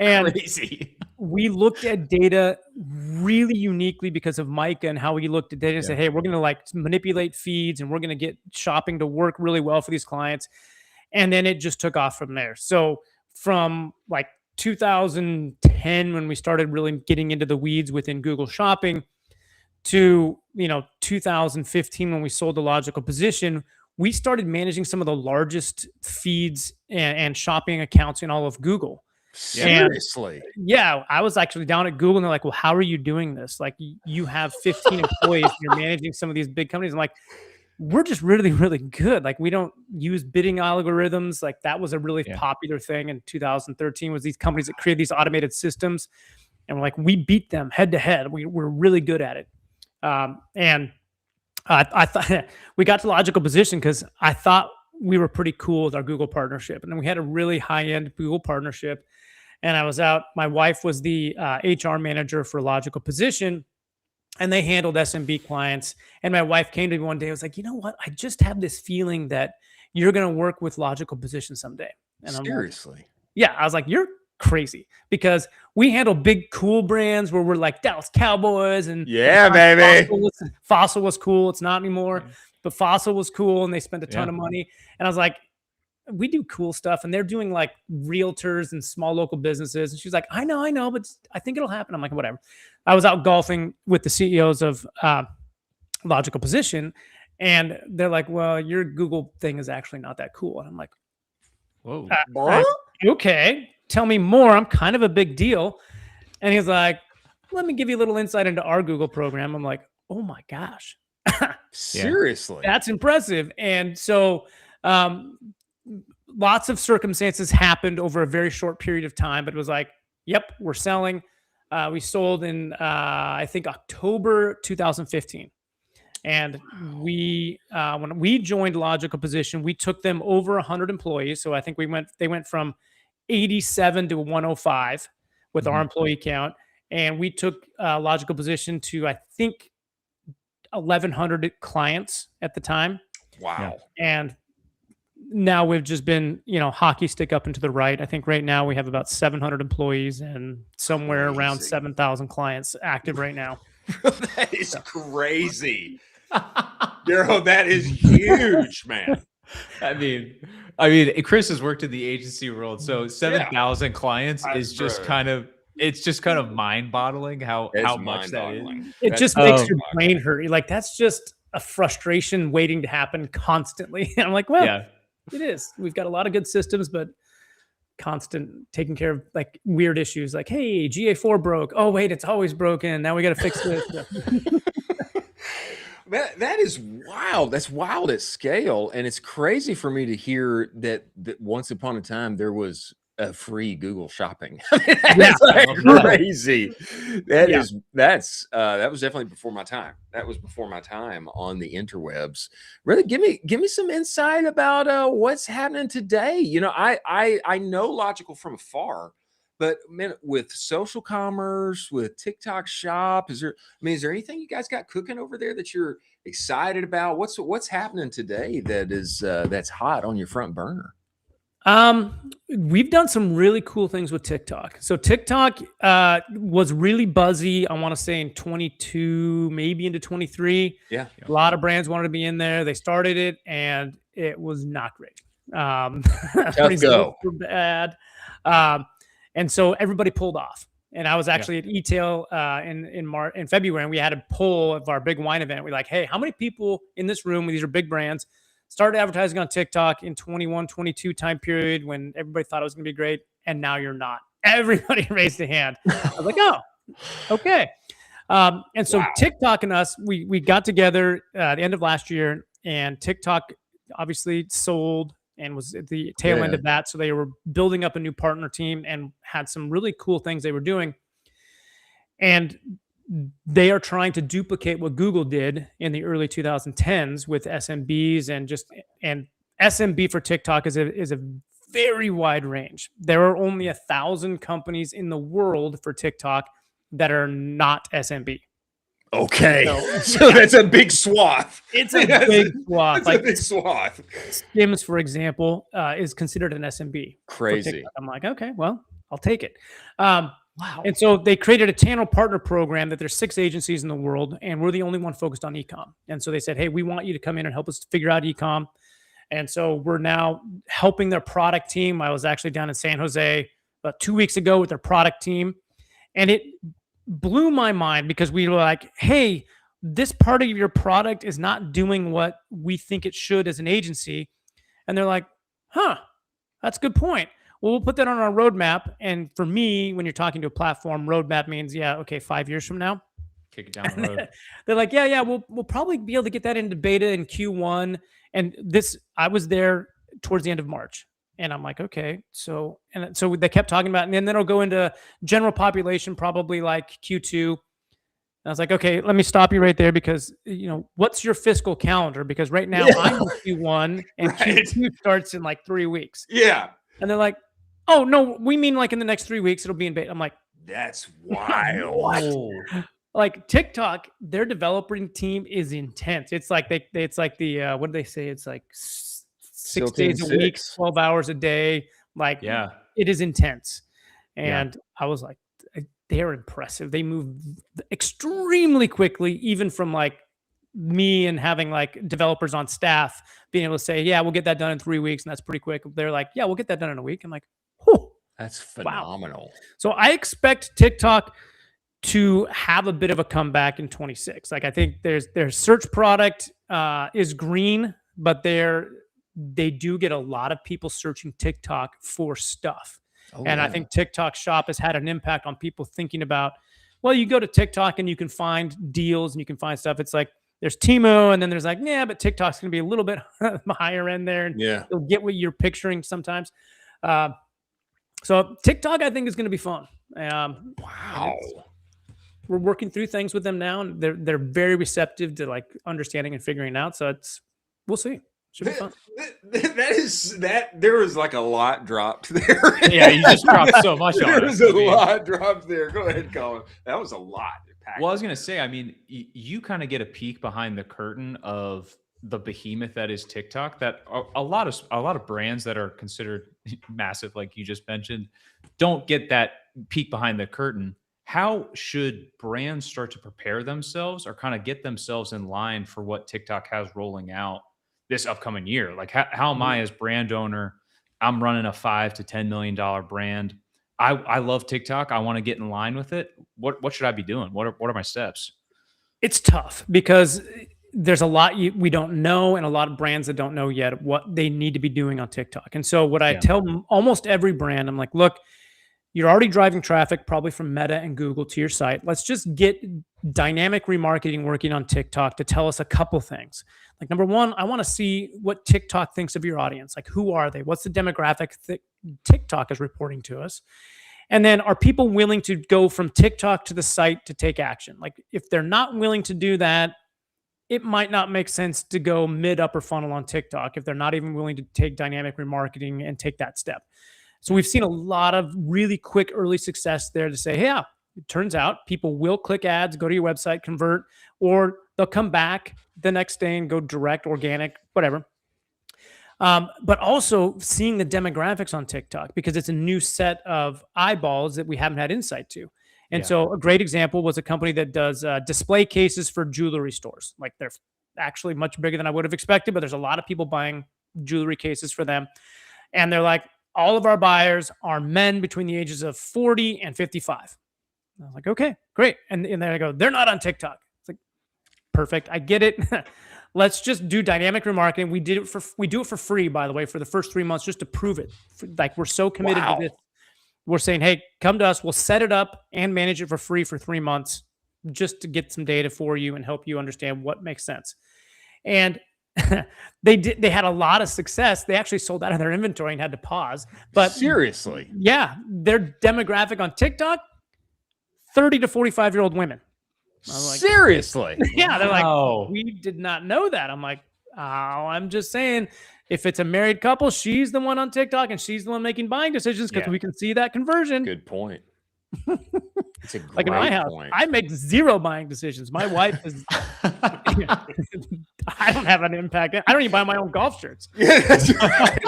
And Crazy. we looked at data really uniquely because of Micah and how we looked at data and said, hey, we're going to like manipulate feeds and we're going to get shopping to work really well for these clients. And then it just took off from there. So from like 2010, when we started really getting into the weeds within Google Shopping, to 2015, when we sold the Logical Position, we started managing some of the largest feeds and shopping accounts in all of Google. Seriously? And I was actually down at Google and they're like, well, how are you doing this? Like, you have 15 employees and you're managing some of these big companies. I'm like, we're just really, really good. Like, we don't use bidding algorithms. Like, that was a really popular thing in 2013, was these companies that create these automated systems. And we're like, we beat them head to head. We're really good at it. And I thought we got to Logical Position because I thought we were pretty cool with our Google partnership. And then we had a really high-end Google partnership. And I was out. My wife was the HR manager for Logical Position, and they handled SMB clients. And my wife came to me one day. I was like, you know what? I just have this feeling that you're going to work with Logical Position someday. And Seriously? I was like, you're crazy, because we handle big, cool brands where we're like Dallas Cowboys and baby. Fossil was cool. It's not anymore, but Fossil was cool, and they spent a ton of money. And I was like, we do cool stuff. And they're doing like realtors and small local businesses. And she's like, I know, but I think it'll happen. I'm like, whatever. I was out golfing with the CEOs of Logical Position. And they're like, well, your Google thing is actually not that cool. And I'm like, Whoa. Okay, tell me more. I'm kind of a big deal. And he's like, let me give you a little insight into our Google program. I'm like, oh my gosh. Seriously. That's impressive. And so lots of circumstances happened over a very short period of time, but it was like, yep, we're selling. We sold in, I think, October 2015. And we, when we joined Logical Position, we took them over 100 employees. So I think they went from 87 to 105 with our employee count. And we took Logical Position to, I think, 1,100 clients at the time. Wow. And now we've just been, hockey stick up and to the right. I think right now we have about 700 employees and somewhere around 7,000 clients active right now. That is crazy. Garrow, that is huge, man. I mean, Chris has worked in the agency world, so 7,000 clients is just kind of mind-boggling how much that is. It just makes your brain hurt. Like, that's just a frustration waiting to happen constantly. And I'm like, well, it is. We've got a lot of good systems, but constant taking care of like weird issues like, hey, GA4 broke. Oh, wait, it's always broken. Now we got to fix this. That is wild. That's wild at scale. And it's crazy for me to hear that once upon a time there was a free Google shopping. That's like crazy. That was definitely before my time. That was before my time on the interwebs. Really, give me some insight about what's happening today. I know Logical from afar, but man, with social commerce, with TikTok Shop, is there anything you guys got cooking over there that you're excited about? What's happening today that is that's hot on your front burner? We've done some really cool things with TikTok. So TikTok was really buzzy, I want to say in 22, maybe into 23. Yeah. A lot of brands wanted to be in there. They started it and it was not great. Tough go. Were bad. And so everybody pulled off. And I was actually at e-tail in February, and we had a poll of our big wine event. We're like, hey, how many people in this room, these are big brands, started advertising on TikTok in 21, 22 time period when everybody thought it was going to be great, and now you're not? Everybody raised a hand. I was like, oh, okay. And so TikTok and us, we got together at the end of last year, and TikTok obviously sold and was at the tail end of that. So they were building up a new partner team and had some really cool things they were doing. And they are trying to duplicate what Google did in the early 2010s with SMBs and SMB for TikTok is a very wide range. There are only 1,000 companies in the world for TikTok that are not SMB. Okay. So that's a big swath. It's a big swath. It's a big swath. Skims, for example, is considered an SMB. Crazy. I'm like, okay, well, I'll take it. Wow. And so they created a channel partner program that there's 6 agencies in the world, and we're the only one focused on e-com. And so they said, hey, we want you to come in and help us figure out e-com. And so we're now helping their product team. I was actually down in San Jose about 2 weeks ago with their product team. And it blew my mind because we were like, hey, this part of your product is not doing what we think it should as an agency. And they're like, that's a good point. Well, we'll put that on our roadmap. And for me, when you're talking to a platform, roadmap means, 5 years from now. Kick it down the road. They're like, we'll probably be able to get that into beta in Q1. And I was there towards the end of March. And I'm like, okay. So they kept talking about it. And then it'll go into general population, probably like Q2. And I was like, okay, let me stop you right there because, what's your fiscal calendar? Because right now I'm in Q1 and Q2 starts in like 3 weeks. Yeah. And they're like, oh, no, we mean like in the next 3 weeks, it'll be in beta. I'm like, that's wild. Like TikTok, their developing team is intense. It's like it's like the, what do they say? It's like 6 days a week, 12 hours a day. Like, it is intense. And I was like, they're impressive. They move extremely quickly, even from like me and having like developers on staff being able to say, yeah, we'll get that done in 3 weeks. And that's pretty quick. They're like, yeah, we'll get that done in a week. I'm like, whew, That's wow. phenomenal. So I expect TikTok to have a bit of a comeback in 26. Like I think their search product is green, but they do get a lot of people searching TikTok for stuff. And I think TikTok Shop has had an impact on people thinking about, well, you go to TikTok and you can find deals and you can find stuff. It's like there's Timo, and then there's like, yeah, but TikTok's going to be a little bit higher end there, and you'll get what you're picturing sometimes. So TikTok, I think, is going to be fun. Wow. We're working through things with them now, and they're very receptive to like understanding and figuring it out. So we'll see. Should be fun. There was like a lot dropped there. Yeah, you just dropped so much on it. There was a lot dropped there. Go ahead, Colin. That was a lot. Well, I was going to say, I mean, you kind of get a peek behind the curtain of the behemoth that is TikTok, that a lot of brands that are considered massive, like you just mentioned, don't get that peek behind the curtain. How should brands start to prepare themselves or kind of get themselves in line for what TikTok has rolling out this upcoming year? Like how am I as brand owner? I'm running a $5 to $10 million brand. I love TikTok. I want to get in line with it. What should I be doing? What are my steps? It's tough because there's a lot we don't know, and a lot of brands that don't know yet what they need to be doing on TikTok. And so what I tell almost every brand, I'm like, look, you're already driving traffic probably from Meta and Google to your site. Let's just get dynamic remarketing working on TikTok to tell us a couple things. Like number one, I want to see what TikTok thinks of your audience. Like who are they? What's the demographic that TikTok is reporting to us? And then are people willing to go from TikTok to the site to take action? Like if they're not willing to do that, it might not make sense to go mid upper funnel on TikTok if they're not even willing to take dynamic remarketing and take that step. So we've seen a lot of really quick early success there to say, hey, yeah, it turns out people will click ads, go to your website, convert, or they'll come back the next day and go direct, organic, whatever. But also seeing the demographics on TikTok, because it's a new set of eyeballs that we haven't had insight to. And so a great example was a company that does display cases for jewelry stores. Like they're actually much bigger than I would have expected, but there's a lot of people buying jewelry cases for them. And they're like, all of our buyers are men between the ages of 40 and 55. And I was like, okay, great. And then I go, they're not on TikTok. It's like, perfect. I get it. Let's just do dynamic remarketing. We do it for free, by the way, for the first 3 months, just to prove it. Like we're so committed to this. We're saying, hey, come to us. We'll set it up and manage it for free for 3 months just to get some data for you and help you understand what makes sense. And they had a lot of success. They actually sold out of their inventory and had to pause. But seriously, yeah, their demographic on TikTok, 30 to 45-year-old women. Like, seriously? Yeah, they're like, we did not know that. I'm like, oh, I'm just saying, if it's a married couple, she's the one on TikTok and she's the one making buying decisions because we can see that conversion. Good point. It's a like in my house, point. I make zero buying decisions. My wife is. I don't have an impact. I don't even buy my own golf shirts. Yeah, that's right.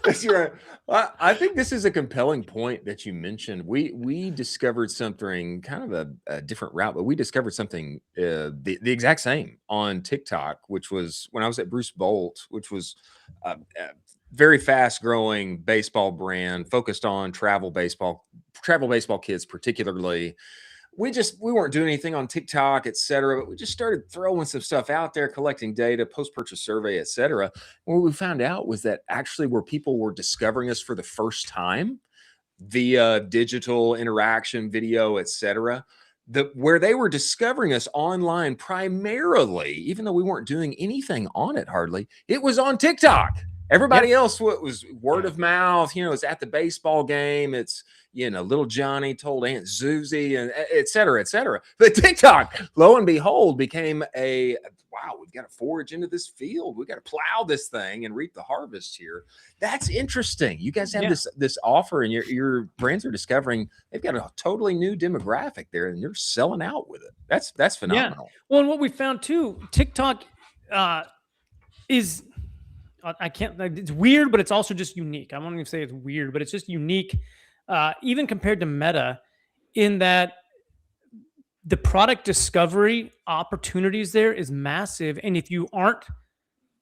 That's right. I think this is a compelling point that you mentioned. We discovered something kind of a different route, but we discovered something the exact same on TikTok, which was when I was at Bruce Bolt, which was a very fast growing baseball brand focused on travel baseball kids particularly. We weren't doing anything on TikTok, et cetera, but we just started throwing some stuff out there, collecting data, post-purchase survey, et cetera. What we found out was that actually where people were discovering us for the first time via digital interaction, video, et cetera, where they were discovering us online primarily, even though we weren't doing anything on it hardly, it was on TikTok. Everybody else, what was word of mouth, it's at the baseball game. It's, little Johnny told Aunt Zuzi and et cetera, et cetera. But TikTok, lo and behold, became wow, we've got to forage into this field. We've got to plow this thing and reap the harvest here. That's interesting. You guys have this offer and your brands are discovering they've got a totally new demographic there and they're selling out with it. That's phenomenal. Yeah. Well, and what we found too, TikTok is... it's weird, but it's also just unique. I won't even say it's weird, but it's just unique, even compared to Meta, in that the product discovery opportunities there is massive. And if you aren't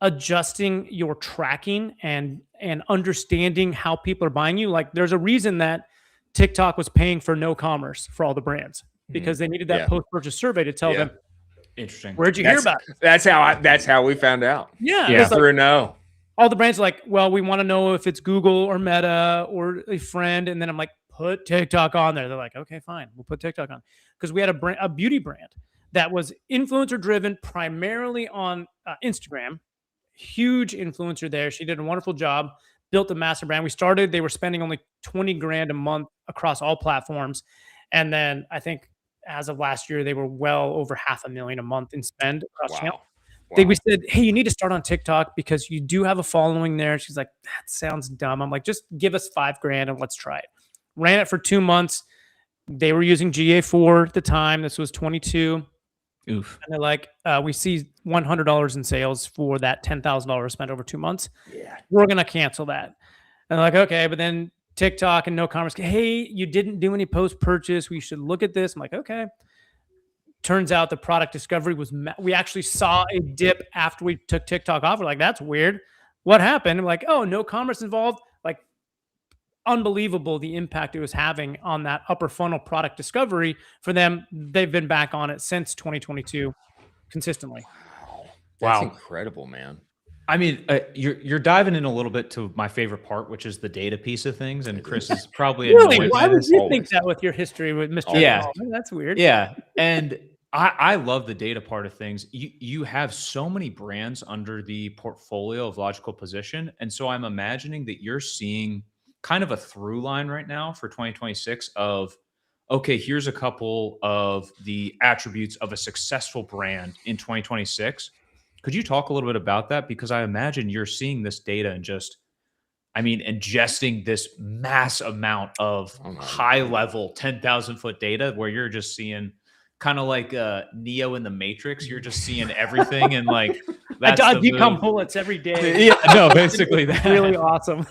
adjusting your tracking and understanding how people are buying you, like there's a reason that TikTok was paying for no commerce for all the brands because they needed that post-purchase survey to tell them. Interesting. Where'd you hear about it? That's how we found out. Yeah. Through no. All the brands are like, well, we want to know if it's Google or Meta or a friend. And then I'm like, put TikTok on there. They're like, okay, fine. We'll put TikTok on. Because we had a beauty brand that was influencer driven primarily on Instagram. Huge influencer there. She did a wonderful job, built a massive brand. They were spending only 20 grand a month across all platforms. And then I think as of last year, they were well over $500,000 a month in spend across channel. We said, hey, you need to start on TikTok because you do have a following there. She's like, that sounds dumb. I'm like, just give us $5,000 and let's try it. Ran it for 2 months. They were using GA4 at the time. This was 22. Oof. And they're like, we see $100 in sales for that $10,000 spent over 2 months. Yeah. We're going to cancel that. And they're like, okay, but then TikTok and no commerce, hey, you didn't do any post-purchase. We should look at this. I'm like, okay. Turns out the product discovery was, we actually saw a dip after we took TikTok off. We're like, that's weird. What happened? I'm like, oh, no commerce involved. Like, unbelievable the impact it was having on that upper funnel product discovery for them. They've been back on it since 2022 consistently. That's incredible, man. I mean, you're diving in a little bit to my favorite part, which is the data piece of things. And Chris is probably really. Why would you think that with your history with Mr. Yeah, that's weird. Yeah, and I love the data part of things. You have so many brands under the portfolio of Logical Position, and so I'm imagining that you're seeing kind of a through line right now for 2026 of, okay, here's a couple of the attributes of a successful brand in 2026. Could you talk a little bit about that? Because I imagine you're seeing this data and just, I mean, ingesting this mass amount of high level 10,000 foot data where you're just seeing kind of like Neo in the Matrix. You're just seeing everything and like, that's I decom bullets every day. Yeah, no, basically that. Really awesome.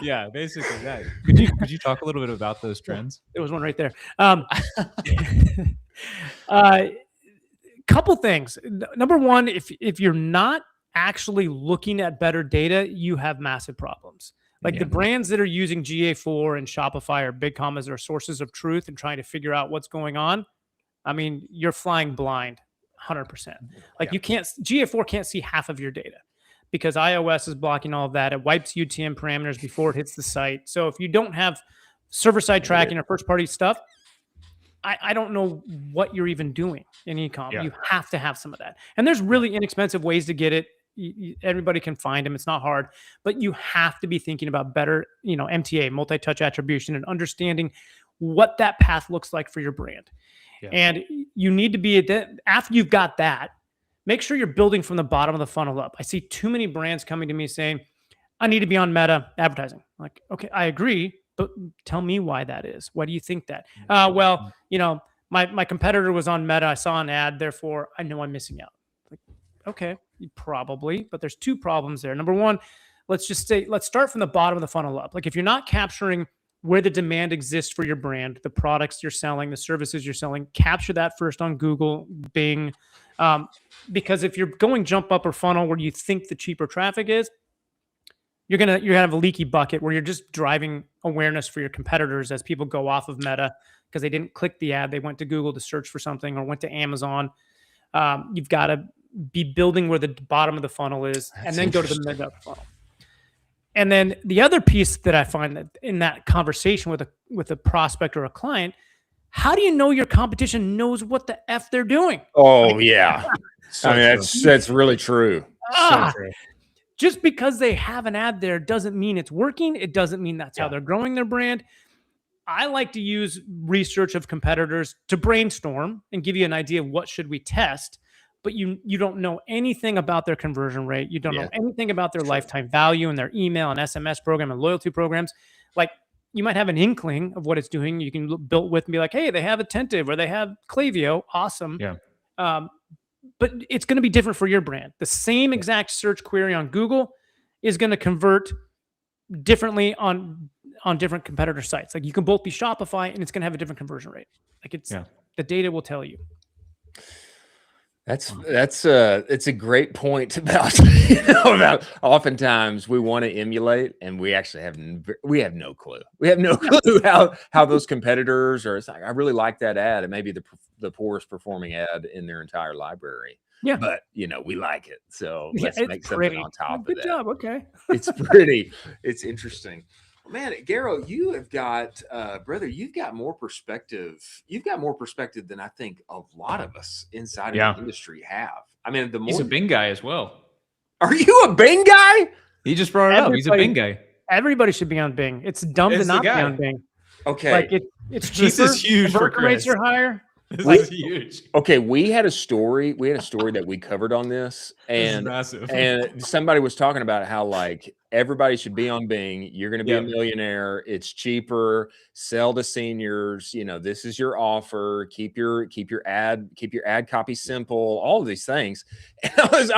Yeah, basically that. Could you talk a little bit about those trends? There was one right there. Couple things. Number one, if you're not actually looking at better data, you have massive problems. Like the brands that are using GA4 and Shopify or BigCommas are sources of truth and trying to figure out what's going on. I mean, you're flying blind 100%. Like GA4 can't see half of your data because iOS is blocking all of that. It wipes UTM parameters before it hits the site. So if you don't have server-side tracking or first-party stuff, I don't know what you're even doing in e-com. You have to have some of that. And there's really inexpensive ways to get it. Everybody can find them. It's not hard. But you have to be thinking about better, MTA, multi-touch attribution, and understanding what that path looks like for your brand. Yeah. And you need to be, after you've got that, make sure you're building from the bottom of the funnel up. I see too many brands coming to me saying, I need to be on Meta advertising. Like, okay, I agree. But tell me why that is. Why do you think that? Well, my competitor was on Meta. I saw an ad, therefore I know I'm missing out. Like, okay, probably, but there's two problems there. Number one, let's start from the bottom of the funnel up. Like if you're not capturing where the demand exists for your brand, the products you're selling, the services you're selling, capture that first on Google, Bing, because if you're going jump up or funnel where you think the cheaper traffic is, you're gonna have a leaky bucket where you're just driving awareness for your competitors as people go off of Meta because they didn't click the ad, they went to Google to search for something or went to Amazon. You've got to be building where the bottom of the funnel is, and then go to the mid up funnel. And then the other piece that I find that in that conversation with a prospect or a client, how do you know your competition knows what the F they're doing? Oh yeah, I mean that's really true. So true. Just because they have an ad there doesn't mean it's working. It doesn't mean that's how they're growing their brand. I like to use research of competitors to brainstorm and give you an idea of what should we test, but you don't know anything about their conversion rate. You don't know anything about their lifetime value and their email and SMS program and loyalty programs. Like you might have an inkling of what it's doing. You can build with and be like, hey, they have Attentive or they have Klaviyo. Awesome. Yeah. But it's going to be different for your brand. The same exact search query on Google is going to convert differently on on different competitor sites. Like you can both be Shopify and it's going to have a different conversion rate. Like the data will tell you. It's a great point about about oftentimes we want to emulate and we actually have no clue. We have no clue how those competitors are. It's like, I really like that ad. It may be the poorest performing ad in their entire library. Yeah, but we like it, so let's make pretty. something on top of Good that. job. Okay, it's pretty. It's interesting. Man, Garrow, you have got, brother, you've got more perspective. You've got more perspective than I think a lot of us inside of the industry have. I mean, he's a Bing guy as well. Are you a Bing guy? He just brought it up. He's a Bing guy. Everybody should be on Bing. It's dumb to not be on Bing. Okay. Like it's cheaper. This is huge for Chris. Rates are higher. This is huge. Okay, we had a story that we covered on this, and massive. And somebody was talking about how like everybody should be on Bing. You're going to be a millionaire. It's cheaper. Sell to seniors. This is your offer. Keep your ad copy simple. All of these things. And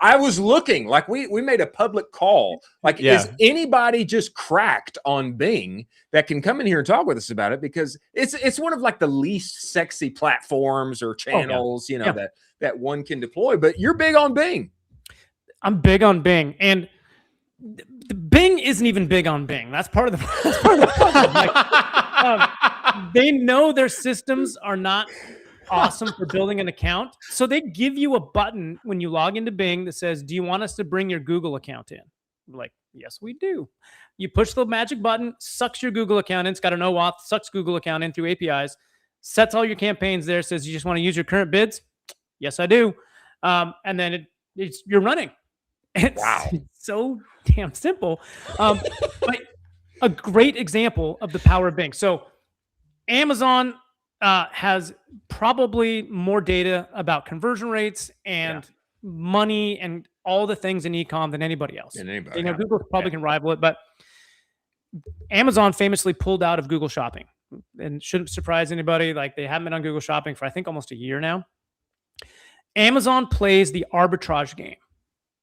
I was looking like we made a public call. Like, is anybody just cracked on Bing that can come in here and talk with us about it? Because it's one of like the least sexy platforms or channels, that one can deploy. But you're big on Bing. I'm big on Bing, and Bing isn't even big on Bing. That's part of the problem. Like, they know their systems are not awesome for building an account, so they give you a button when you log into Bing that says, "Do you want us to bring your Google account in?" I'm like, yes, we do. You push the magic button, sucks your Google account in. It's got an OAuth, sucks Google account in through APIs, sets all your campaigns there. Says, "You just want to use your current bids?" Yes, I do. And then you're running. It's so damn simple. But a great example of the power of Bing. So Amazon has probably more data about conversion rates and money and all the things in e-com than anybody else. Google probably can rival it, but Amazon famously pulled out of Google Shopping, and shouldn't surprise anybody. Like, they haven't been on Google Shopping for I think almost a year now. Amazon plays the arbitrage game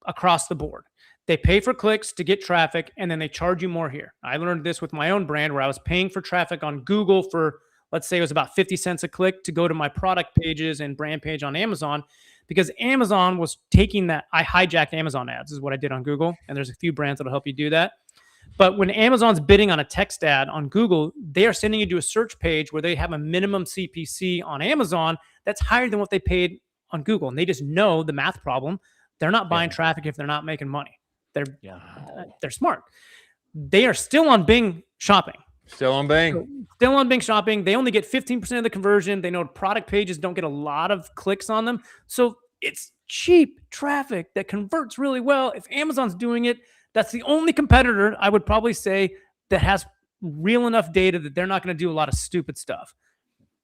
across the board. They pay for clicks to get traffic, and then they charge you more here. I learned this with my own brand where I was paying for traffic on Google for, let's say it was about 50 cents a click to go to my product pages and brand page on Amazon, because Amazon was taking that. I hijacked Amazon ads is what I did on Google, and there's a few brands that'll help you do that. But when Amazon's bidding on a text ad on Google, they are sending you to a search page where they have a minimum CPC on Amazon that's higher than what they paid on Google. And they just know the math problem. They're not buying traffic if they're not making money. They're smart. They are still on Bing Shopping. Still on Bing. Still on Bing Shopping. They only get 15% of the conversion. They know product pages don't get a lot of clicks on them. So it's cheap traffic that converts really well. If Amazon's doing it, that's the only competitor I would probably say that has real enough data that they're not going to do a lot of stupid stuff.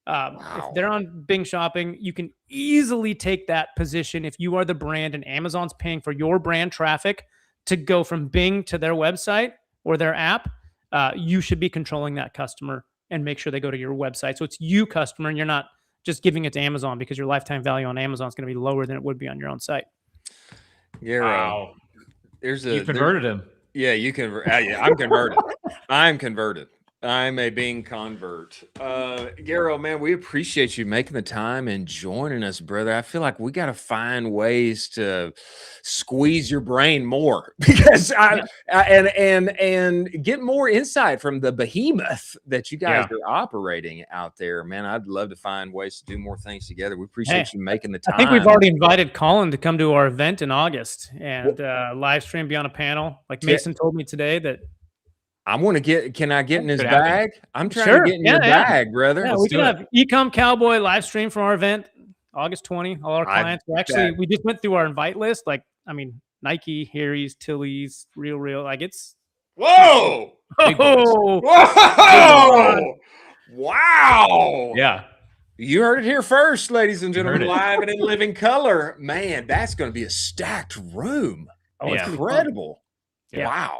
If they're on Bing Shopping, you can easily take that position if you are the brand and Amazon's paying for your brand traffic to go from Bing to their website or their app. You should be controlling that customer and make sure they go to your website. So it's you, customer, and you're not just giving it to Amazon, because your lifetime value on Amazon is going to be lower than it would be on your own site. Wow. You converted him. Yeah, you can. I'm converted. I'm converted. I'm a Bing convert. Garrow, man, we appreciate you making the time and joining us, brother. I feel like we got to find ways to squeeze your brain more, because and get more insight from the behemoth that you guys are operating out there, man. I'd love to find ways to do more things together. We appreciate you making the time. I think we've already invited Colin to come to our event in August and live stream, be on a panel. Like Mason told me today that I want to get. Can I get in his bag? I'm trying to get in your bag, brother. Yeah, we can have Ecom Cowboy live stream from our event August 20. All our clients. We just went through our invite list. Like, I mean, Nike, Harry's, Tilly's, Real. Like, it's whoa. Wow. Yeah. You heard it here first, ladies and gentlemen, live and in living color. Man, that's going to be a stacked room. Oh, it's incredible. Yeah. Wow.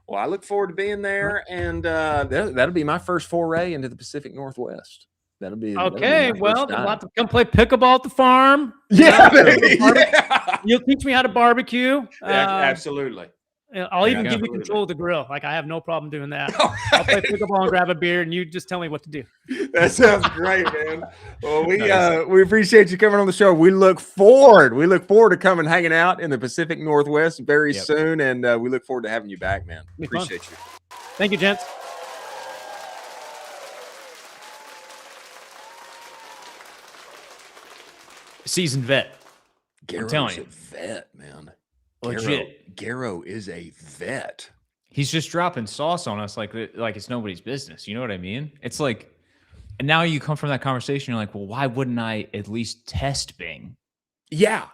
Well, I look forward to being there, and that'll be my first foray into the Pacific Northwest. That'll be okay. Well, we'll have to come play pickleball at the farm. Yeah, baby. Yeah. You'll teach me how to barbecue. Absolutely. I'll even Yeah. give you control of the grill. Like, I have no problem doing that. I'll play pickleball and grab a beer, and you just tell me what to do. That sounds great, man. Well, we appreciate you coming on the show. We look forward to coming hanging out in the Pacific Northwest very soon, and we look forward to having you back, man. Appreciate you. Thank you, gents. Seasoned vet. Garrow's I'm telling you. a vet, man. Legit. Garrow is a vet. He's just dropping sauce on us like it's nobody's business. You know what I mean? It's like, and now you come from that conversation, you're like, well, why wouldn't I at least test Bing? Yeah,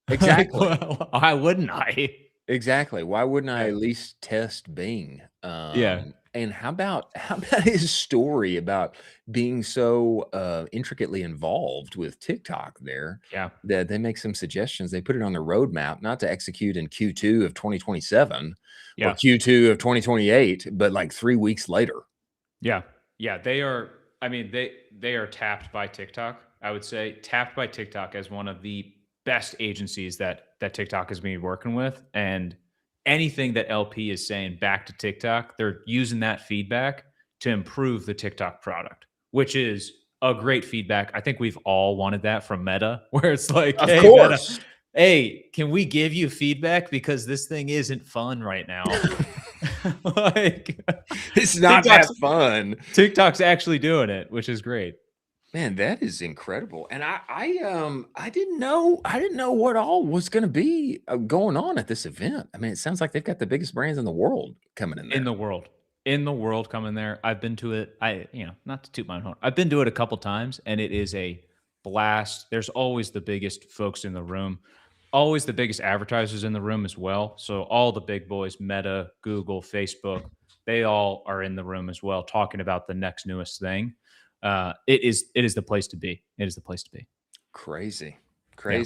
exactly. Why wouldn't I? Exactly. Why wouldn't I at least test Bing? Yeah. And how about his story about being so intricately involved with TikTok there? Yeah. That they make some suggestions. They put it on their roadmap, not to execute in Q2 of 2027 or Q2 of 2028, but like 3 weeks later. Yeah. Yeah. They are, I mean, they are tapped by TikTok. I would say tapped by TikTok as one of the best agencies that TikTok has been working with. And anything that LP is saying back to TikTok, they're using that feedback to improve the TikTok product, which is a great feedback. I think we've all wanted that from Meta, where it's like, Of hey, course. Meta, hey, can we give you feedback because this thing isn't fun right now? Like, it's not that fun. TikTok's actually doing it, which is great. Man, that is incredible. And I didn't know what all was going to be going on at this event. I mean, it sounds like they've got the biggest brands in the world coming in there. In the world coming there. I've been to it. Not to toot my own horn, I've been to it a couple times, and it is a blast. There's always the biggest folks in the room, always the biggest advertisers in the room as well. So all the big boys, Meta, Google, Facebook, they all are in the room as well, talking about the next newest thing. It is the place to be. It is the place to be. Crazy. Yeah.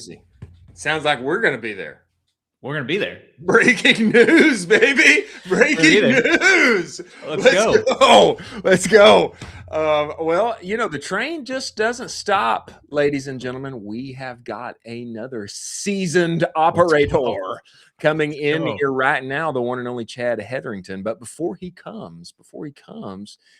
Sounds like we're going to be there. We're going to be there. Breaking news, baby. Breaking news. Let's go. Well, the train just doesn't stop, ladies and gentlemen. We have got another seasoned operator coming in here right now, the one and only Chad Hetherington. But before he comes,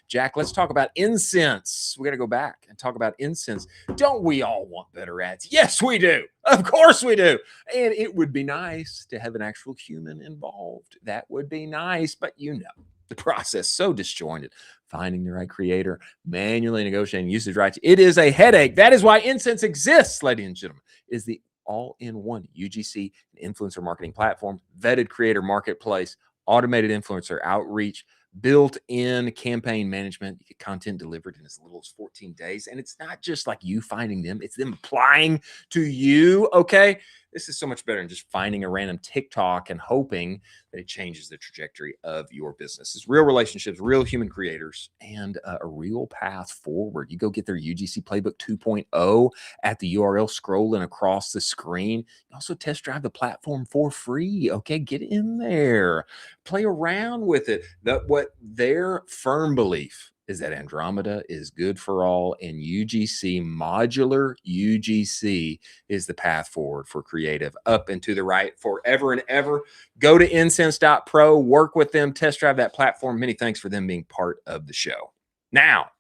Jack, let's talk about incense. We got to go back and talk about incense. Don't we all want better ads? Yes, we do. Of course we do. And it would be nice to have an actual human involved. That would be nice. But the process so disjointed. Finding the right creator, manually negotiating usage rights. It is a headache. That is why Incense exists, ladies and gentlemen. It is the all-in-one UGC influencer marketing platform, vetted creator marketplace, automated influencer outreach, built-in campaign management. You get content delivered in as little as 14 days. And it's not just like you finding them, it's them applying to you. Okay. This is so much better than just finding a random TikTok and hoping that it changes the trajectory of your business. It's real relationships, real human creators, and a real path forward. You go get their UGC Playbook 2.0 at the URL scrolling across the screen. You also test drive the platform for free. Okay, get in there, play around with it. What their firm belief is that Andromeda is good for all, and UGC, modular UGC, is the path forward for creative, up and to the right, forever and ever. Go to incense.pro, work with them, test drive that platform. Many thanks for them being part of the show. Now,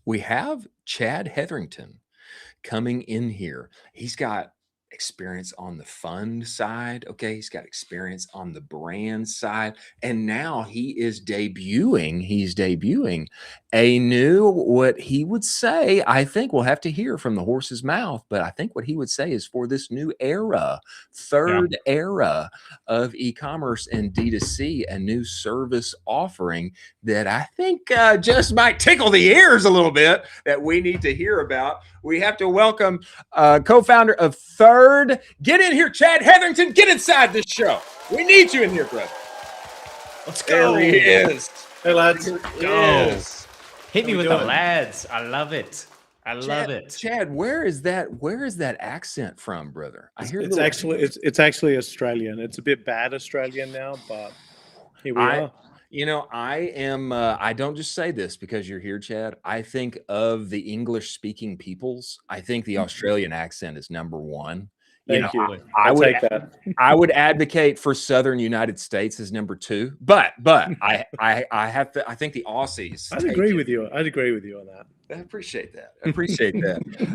we have Chad Hetherington coming in here. He's got experience on the fund side. Okay. He's got experience on the brand side. And now he's debuting a new, what he would say, I think we'll have to hear from the horse's mouth, but I think what he would say is for this new era, third era of e-commerce and D2C, a new service offering that I think just might tickle the ears a little bit that we need to hear about. We have to welcome co-founder of Third. Get in here, Chad Hetherington. Get inside this show. We need you in here, brother. Let's go. There he is. Hey, lads. Go. Hit me with the lads. I love it. I love it. Chad, where is that accent from, brother? I hear it's actually Australian. It's a bit bad Australian now, but here we are. I don't just say this because you're here, Chad. I think of the English speaking peoples. I think the Australian accent is number one. Thank you. I I'll would take that. I would advocate for Southern United States as number 2, but I have to. I think the Aussies. I'd agree with you. I'd agree with you on that. I appreciate that.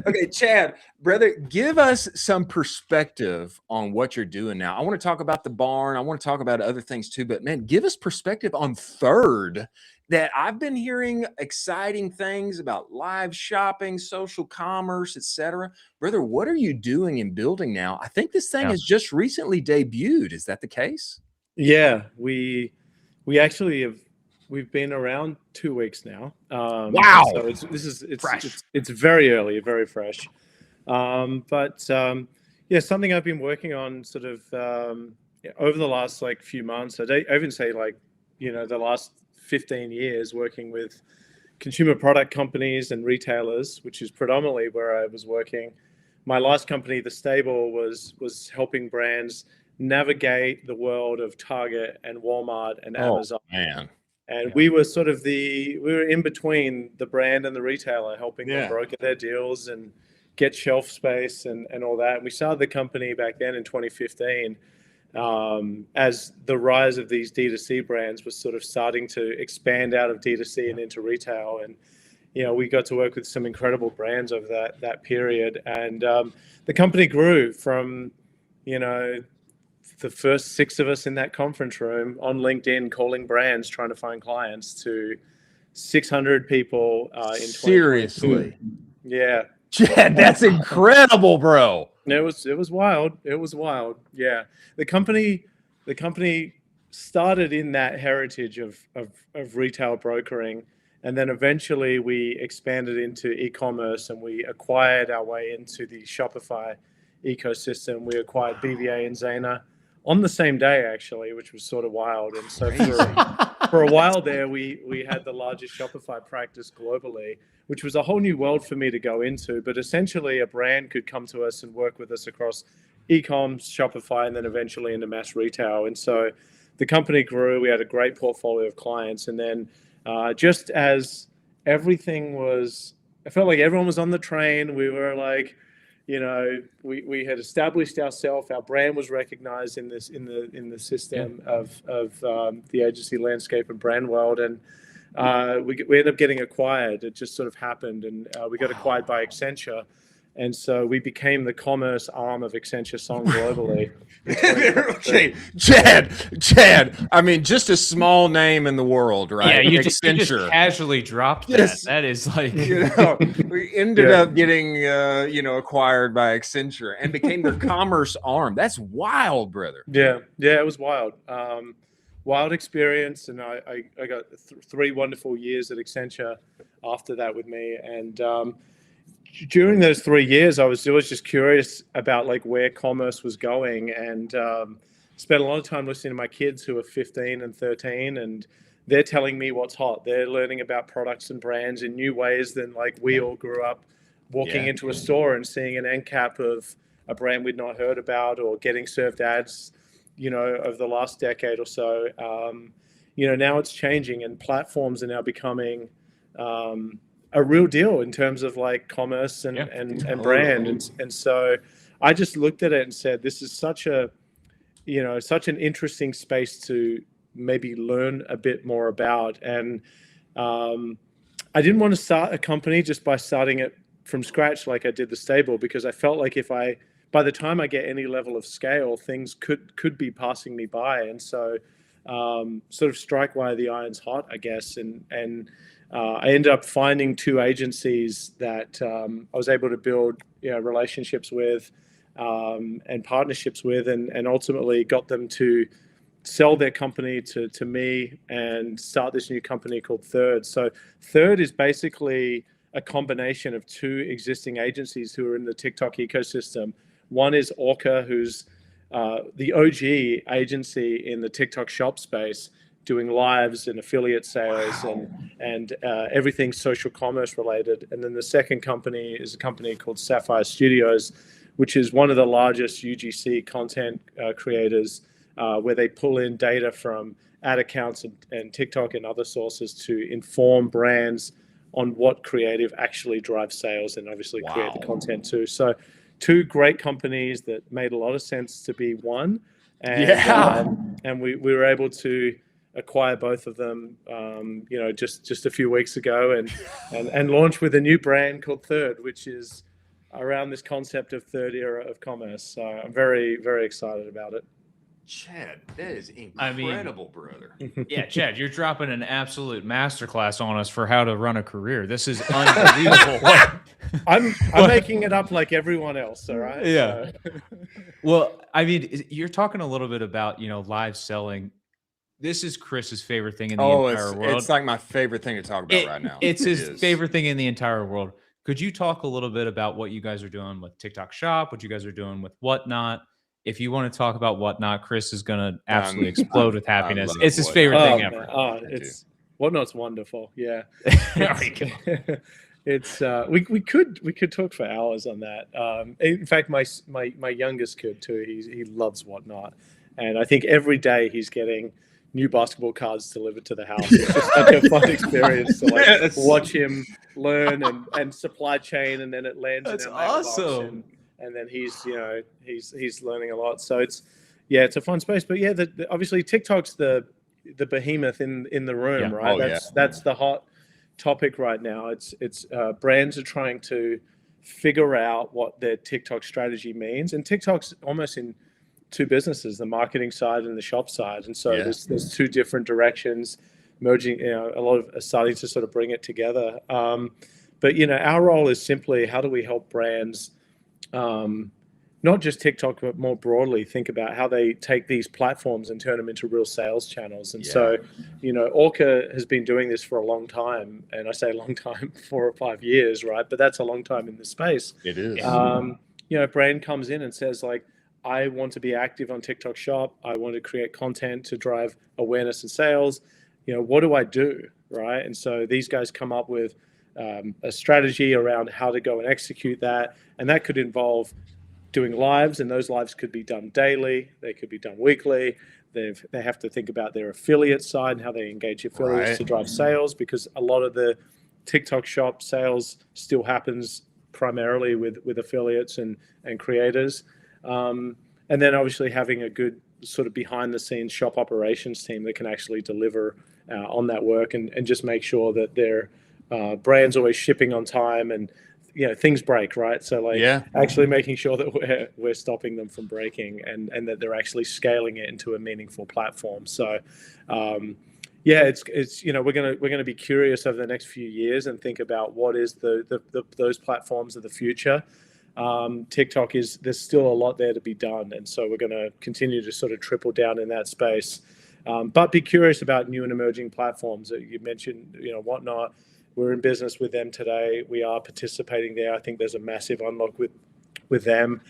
Okay, Chad, brother, give us some perspective on what you're doing now. I want to talk about the barn. I want to talk about other things too, but man, give us perspective on Third. That I've been hearing exciting things about live shopping, social commerce, etc. Brother, what are you doing and building now? I think this thing has just recently debuted. Is that the case? Yeah, we actually have. We've been around 2 weeks now. Wow! So it's fresh. It's very early, very fresh. But something I've been working on sort of over the last like few months. I even say like the last 15 years working with consumer product companies and retailers, which is predominantly where I was working. My last company, The Stable, was helping brands navigate the world of Target and Walmart and Amazon. Man. And we were sort of we were in between the brand and the retailer, helping them broker their deals and get shelf space and all that. And we started the company back then in 2015 as the rise of these D2C brands was sort of starting to expand out of D2C and into retail. And, we got to work with some incredible brands over that period. And the company grew from, the first 6 of us in that conference room on LinkedIn calling brands trying to find clients to 600 people in Seriously. Yeah. Chad, that's incredible, bro. It was wild. It was wild. Yeah. The company started in that heritage of retail brokering, and then eventually we expanded into e-commerce and we acquired our way into the Shopify ecosystem. We acquired BVA and Zaina on the same day, actually, which was sort of wild. And so for a while there, we had the largest Shopify practice globally, which was a whole new world for me to go into. But essentially, a brand could come to us and work with us across e-com, Shopify, and then eventually into mass retail. And so the company grew. We had a great portfolio of clients. And then just as everything was, I felt like everyone was on the train. We were like, we had established ourselves. Our brand was recognized in the system of the agency landscape and brand world, and we ended up getting acquired. It just sort of happened, and we got acquired by Accenture, and so we became the commerce arm of Accenture Song globally. Okay, Chad. I mean, just a small name in the world, right? Yeah, you just casually dropped that. Yes. That is like, we ended up getting, acquired by Accenture and became their commerce arm. That's wild, brother. Yeah, it was wild. Wild experience, and I got 3 wonderful years at Accenture after that with me, and during those 3 years, I was just curious about like where commerce was going, and spent a lot of time listening to my kids who are 15 and 13, and they're telling me what's hot. They're learning about products and brands in new ways than like we all grew up walking into a store and seeing an end cap of a brand we'd not heard about, or getting served ads, over the last decade or so. Now it's changing, and platforms are now becoming a real deal in terms of like commerce and brand. And so I just looked at it and said, this is such an interesting space to maybe learn a bit more about. And I didn't want to start a company just by starting it from scratch like I did The Stable, because I felt like by the time I get any level of scale, things could be passing me by. And so sort of strike while the iron's hot, I guess. And I ended up finding 2 agencies that I was able to build relationships with and partnerships with, and ultimately got them to sell their company to me and start this new company called Third. So Third is basically a combination of 2 existing agencies who are in the TikTok ecosystem. One is Orca, who's the OG agency in the TikTok shop space, doing lives and affiliate sales and everything social commerce related. And then the second company is a company called Sapphire Studios, which is one of the largest UGC content creators, where they pull in data from ad accounts and TikTok and other sources to inform brands on what creative actually drives sales, and obviously create the content too. So two great companies that made a lot of sense to be one. And, and we were able to acquire both of them, just a few weeks ago, and launch with a new brand called Third, which is around this concept of third era of commerce. So I'm very, very excited about it. Chad, that is incredible, brother. Yeah, Chad, you're dropping an absolute masterclass on us for how to run a career. This is unbelievable. I'm making it up like everyone else, all right? Yeah. So. Well, I mean, you're talking a little bit about, live selling. This is Chris's favorite thing in the entire world. It's like my favorite thing to talk about right now. It's his favorite thing in the entire world. Could you talk a little bit about what you guys are doing with TikTok Shop, what you guys are doing with Whatnot? If you want to talk about Whatnot, Chris is going to absolutely explode with happiness. It's his favorite thing ever. Whatnot's wonderful. Yeah. It's we could talk for hours on that. In fact, my youngest kid too. He loves Whatnot, and I think every day he's getting new basketball cards delivered to the house. It's just such a fun experience to watch him learn and supply chain, and then it lands. That's in our awesome. And then he's learning a lot. So it's a fun space. But yeah, obviously TikTok's the behemoth in the room, right? That's the hot topic right now. It's brands are trying to figure out what their TikTok strategy means, and TikTok's almost in two businesses: the marketing side and the shop side. And so there's two different directions merging. A lot of starting to sort of bring it together. But our role is simply how do we help brands. Not just TikTok, but more broadly, think about how they take these platforms and turn them into real sales channels. And so, Orca has been doing this for a long time. And I say a long time, 4 or 5 years, right? But that's a long time in the space. It is. A brand comes in and says, like, I want to be active on TikTok Shop. I want to create content to drive awareness and sales. What do I do, right? And so these guys come up with a strategy around how to go and execute that. And that could involve doing lives, and those lives could be done daily. They could be done weekly. They have to think about their affiliate side and how they engage affiliates to drive sales, because a lot of the TikTok Shop sales still happens primarily with affiliates and creators. And then obviously having a good sort of behind the scenes shop operations team that can actually deliver on that work and just make sure that their brand's always shipping on time, and things break, right? So actually making sure that we're stopping them from breaking, and that they're actually scaling it into a meaningful platform. So it's we're gonna be curious over the next few years and think about what is those platforms of the future. TikTok there's still a lot there to be done, and so we're going to continue to sort of triple down in that space, but be curious about new and emerging platforms. You mentioned Whatnot. We're in business with them today. We are participating there. I think there's a massive unlock with them.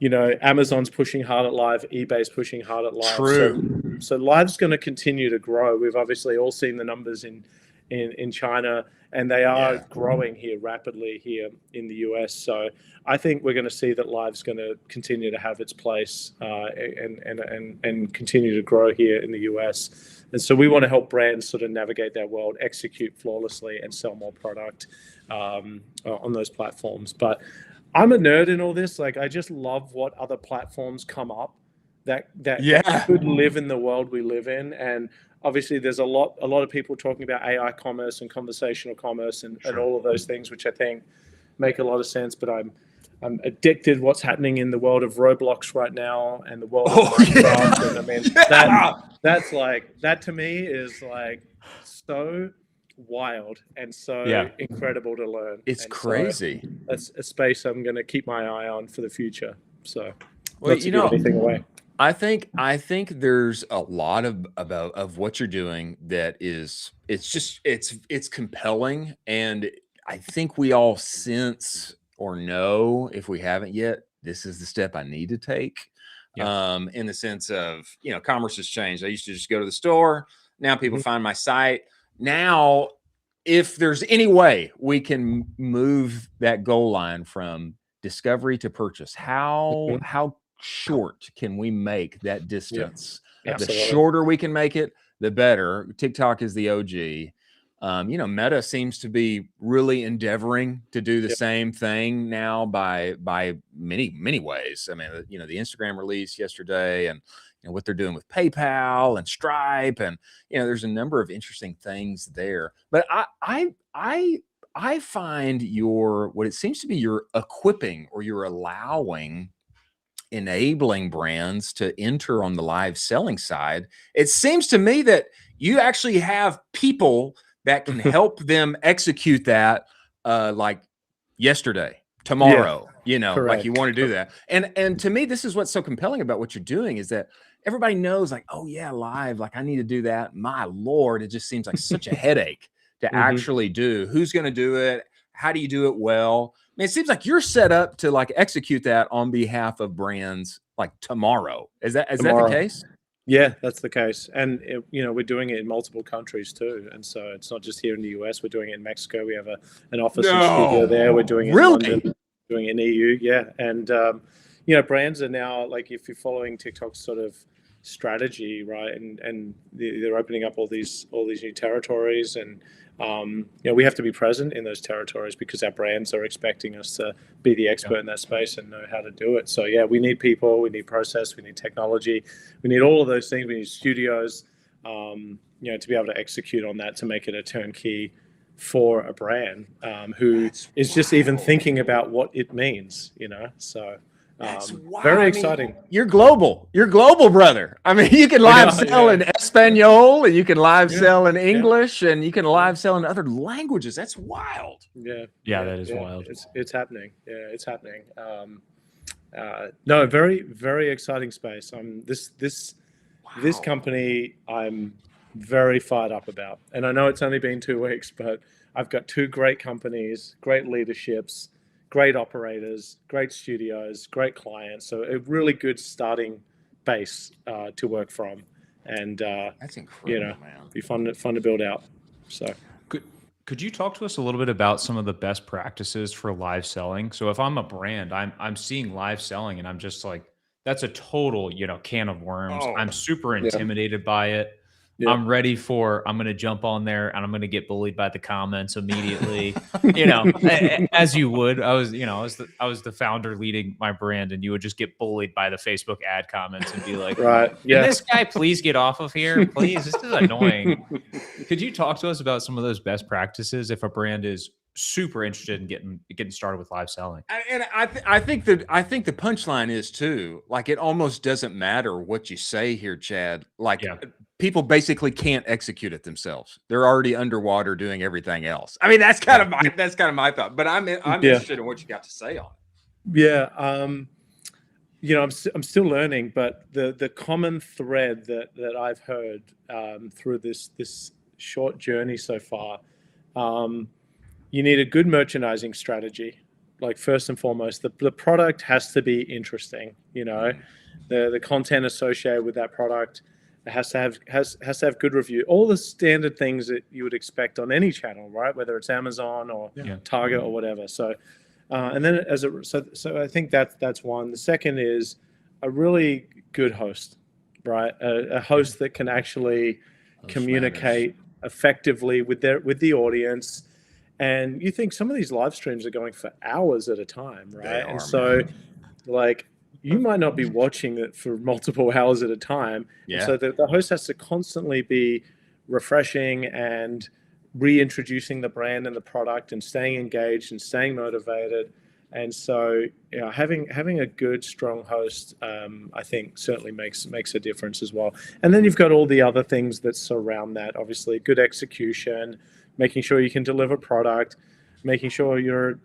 Amazon's pushing hard at live. eBay's pushing hard at live. True. So live's going to continue to grow. We've obviously all seen the numbers in China, and they are growing here rapidly here in the US. So I think we're going to see that live's going to continue to have its place and continue to grow here in the US. And so we want to help brands sort of navigate that world, execute flawlessly, and sell more product on those platforms. But I'm a nerd in all this. Like, I just love what other platforms come up that could live in the world we live in. And obviously there's a lot of people talking about AI commerce and conversational commerce and all of those things, which I think make a lot of sense. But I'm addicted what's happening in the world of Roblox right now and the world of Minecraft. And I mean, that's like, that to me is like so wild and so incredible to learn. It's crazy. So that's a space I'm going to keep my eye on for the future. So well, not to give anything away. I think there's a lot of what you're doing that is, it's compelling. And I think we all sense or know, if we haven't yet, this is the step I need to take. In the sense of, commerce has changed. I used to just go to the store. Now people find my site. Now, if there's any way we can move that goal line from discovery to purchase, how short can we make that distance? The shorter we can make it, the better. TikTok is the OG. Meta seems to be really endeavoring to do the same thing now by many ways. I mean, the Instagram release yesterday, and what they're doing with PayPal and Stripe, and there's a number of interesting things there. But I find what it seems to be you're equipping, or you're enabling brands to enter on the live selling side. It seems to me that you actually have people that can help them execute that, like yesterday, tomorrow, like you want to do that. And to me, this is what's so compelling about what you're doing, is that everybody knows, like, oh yeah, live, like I need to do that. My Lord, it just seems like such a headache to actually do. Who's going to do it? How do you do it well? I mean, it seems like you're set up to like execute that on behalf of brands like tomorrow. Is that the case? Yeah, that's the case. And, we're doing it in multiple countries too. And so it's not just here in the US, we're doing it in Mexico. We have an office and studio there. We're doing it in London, doing it in EU. Yeah. And, brands are now, like, if you're following TikTok's sort of strategy, right, and they're opening up all these new territories, and we have to be present in those territories because our brands are expecting us to be the expert in that space and know how to do it. So we need people, we need process, we need technology, we need all of those things. We need studios, to be able to execute on that, to make it a turnkey for a brand who is just even thinking about what it means, So very exciting. You're global, brother. I mean, you can live sell in Espanol, and you can live sell in English, and you can live sell in other languages. That's wild. Yeah, that is wild. It's happening. Yeah, it's happening. No, very, very exciting space. This company I'm very fired up about, and I know it's only been 2 weeks, but I've got 2 great companies, great leaderships, great operators, great studios, great clients. So a really good starting base to work from, and that's incredible, man. Be fun to build out. So could you talk to us a little bit about some of the best practices for live selling? So if I'm a brand, I'm seeing live selling, and I'm just like, that's a total can of worms. I'm super intimidated by it. I'm ready I'm going to jump on there, and I'm going to get bullied by the comments immediately. As you would. I was the founder leading my brand, and you would just get bullied by the Facebook ad comments and be like, can this guy please get off of here? Please, this is annoying. Could you talk to us about some of those best practices if a brand is super interested in getting started with live selling? And I think the punchline is too, like, it almost doesn't matter what you say here, Chad. Like, people basically can't execute it themselves. They're already underwater doing everything else. I mean, that's kind of my thought. But I'm interested in what you got to say on it. Yeah, I'm still learning, but the common thread that I've heard through this short journey so far. You need a good merchandising strategy. Like, first and foremost, the product has to be interesting. The content associated with that product has to have good review. All the standard things that you would expect on any channel, right? Whether it's Amazon or Target or whatever. So, and then so I think that's one. The second is a really good host, right? A host that can actually communicate effectively with the audience. And you think some of these live streams are going for hours at a time, right? Like, you might not be watching it for multiple hours at a time. Yeah. So the host has to constantly be refreshing and reintroducing the brand and the product and staying engaged and staying motivated. And so, having a good, strong host, I think certainly makes a difference as well. And then you've got all the other things that surround that. Obviously, good execution, making sure you can deliver product, making sure your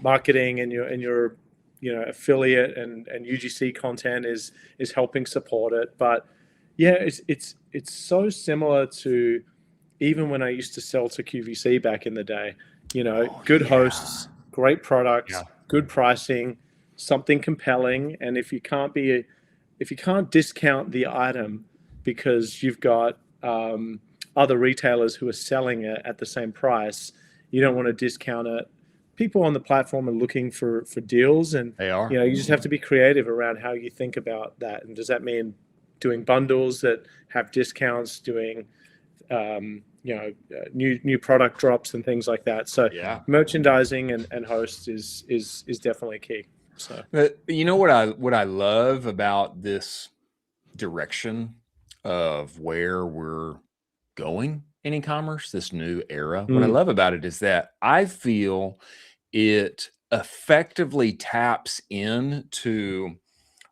marketing and your affiliate and UGC content is helping support it. But it's so similar to even when I used to sell to QVC back in the day. Good hosts, great products, good pricing, something compelling. And if you can't discount the item because you've got other retailers who are selling it at the same price, you don't want to discount it. People on the platform are looking for deals, and they are. You just have to be creative around how you think about that. And does that mean doing bundles that have discounts, doing new product drops and things like that. So Yeah. merchandising and hosts is definitely key. So, but you know what I love about this direction of where we're going in e-commerce, this new era. What I love about it is that I feel it effectively taps into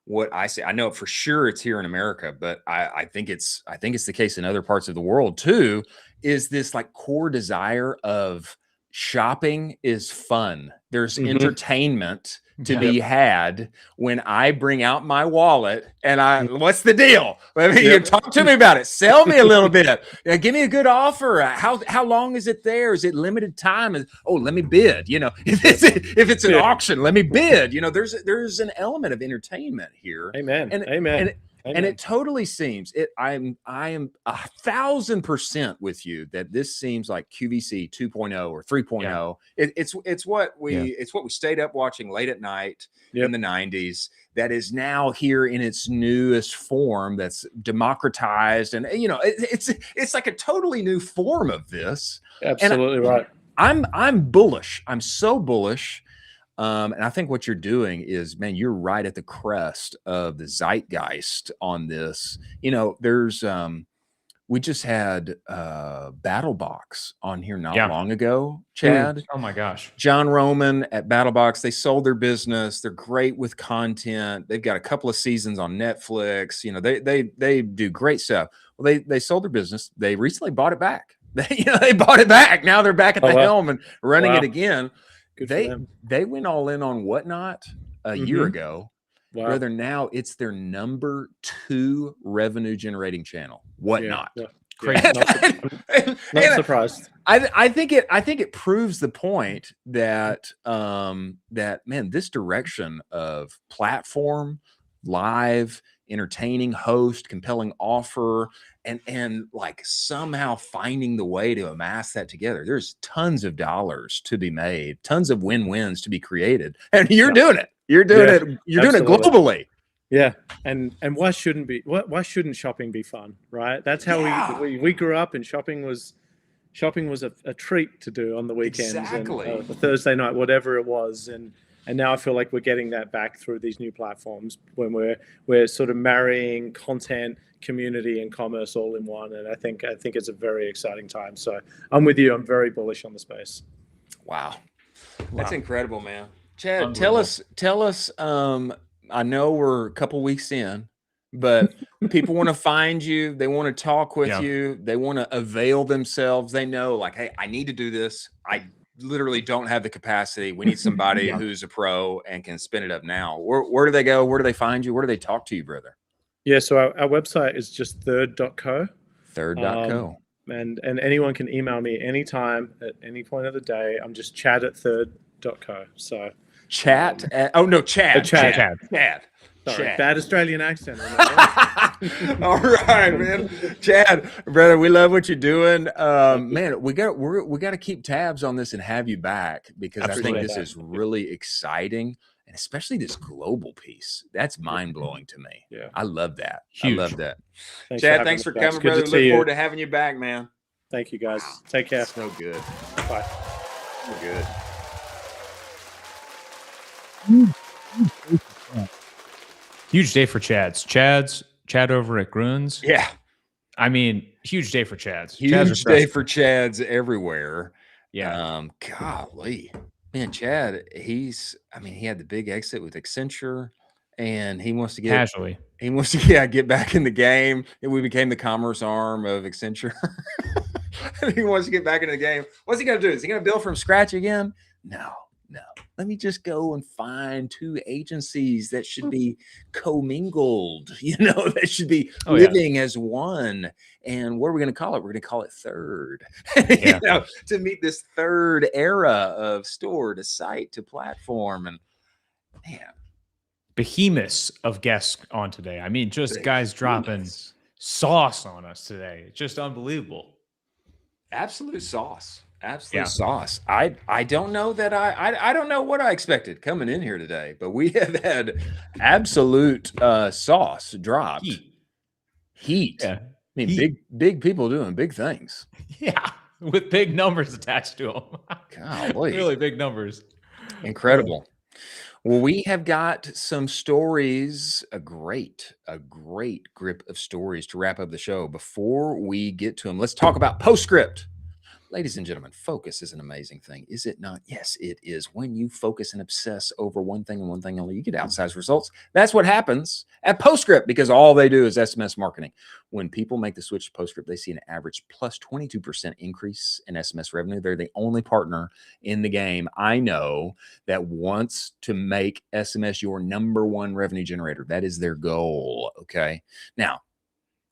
what I say. I know for sure it's here in America, but I think it's the case in other parts of the world too, is this like core desire of shopping is fun. There's entertainment to be had when I bring out my wallet and what's the deal? I mean, you talk to me about it. Sell me a little bit. Give me a good offer. How long is it there? Is it limited time? Let me bid. You know, if it's an auction, let me bid. You know, there's an element of entertainment here. Amen. And it totally seems I am 1,000% with you that this seems like QVC 2.0 or 3.0. It's what we stayed up watching late at night in the 90s that is now here in its newest form, that's democratized, and you know it's like a totally new form of this. Absolutely right. I'm bullish. I'm so bullish. And I think what you're doing is, man, you're right at the crest of the zeitgeist on this. You know, there's we just had BattleBox on here not long ago, Chad. Oh my gosh. John Roman at BattleBox, they sold their business. They're great with content. They've got a couple of seasons on Netflix. You know, they do great stuff. Well, they sold their business. They recently bought it back. They bought it back. Now they're back at the helm and running it again. They went all in on Whatnot a year ago. Brother, now it's their number 2 revenue generating channel. Whatnot. Crazy. Not surprised. I think it proves the point that that man, this direction of platform, live, entertaining host, compelling offer, and like somehow finding the way to amass that together. There's tons of dollars to be made, tons of win-wins to be created, and you're doing it. You're doing it. You're doing it globally. Yeah, and why shouldn't shopping be fun, right? That's how we grew up, and shopping was a treat to do on the weekends and a Thursday night, whatever it was, and now I feel like we're getting that back through these new platforms when we're sort of marrying content, community, and commerce all in one, and I think it's a very exciting time. So I'm with you. I'm very bullish on the space. Wow. That's incredible, man. Chad, tell us. I know we're a couple weeks in, but people want to find you. They want to talk with you. They want to avail themselves. They know, like, hey, I need to do this. I literally don't have the capacity. We need somebody who's a pro and can spin it up now. Where do they go? Where do they find you? Where do they talk to you, brother? Yeah, so our website is just third.co. Third.co. And anyone can email me anytime at any point of the day. I'm just Chad at third.co. So Chad. Chad. Sorry, bad Australian accent. All right, man. Chad, brother, we love what you're doing. Man, we got to keep tabs on this and have you back, because I think this is really exciting, and especially this global piece. That's mind blowing to me. Yeah, I love that. Huge. I love that. Chad, thanks for coming, brother. Look forward to having you back, man. Thank you, guys. Take care. So good. Bye. So good. Huge day for Chad over at Grüns. Yeah. I mean, huge day for Chads. Huge day for Chads everywhere. Yeah. Golly. Man, Chad, he had the big exit with Accenture, and he wants to get get back in the game. And we became the commerce arm of Accenture. He wants to get back into the game. What's he going to do? Is he going to build from scratch again? No. Let me just go and find 2 agencies that should be commingled, that should be living as one. And what are we going to call it? We're going to call it Third, to meet this third era of store to site to platform. And man, behemoths of guests on today. I mean, just guys dropping sauce on us today. It's just unbelievable. Absolute sauce. Sauce. I don't know that I don't know what I expected coming in here today, but we have had absolute sauce dropped. Heat. mean, big people doing big things. Yeah, with big numbers attached to them. Golly. Really big numbers. Incredible. Well, we have got some stories, a great grip of stories to wrap up the show. Before we get to them, let's talk about Postscript. Ladies and gentlemen, focus is an amazing thing, is it not? Yes, it is. When you focus and obsess over one thing and one thing only, you get outsized results. That's what happens at Postscript, because all they do is SMS marketing. When people make the switch to Postscript, they see an average plus 22% increase in SMS revenue. They're the only partner in the game I know that wants to make SMS your number one revenue generator. That is their goal. Okay. Now,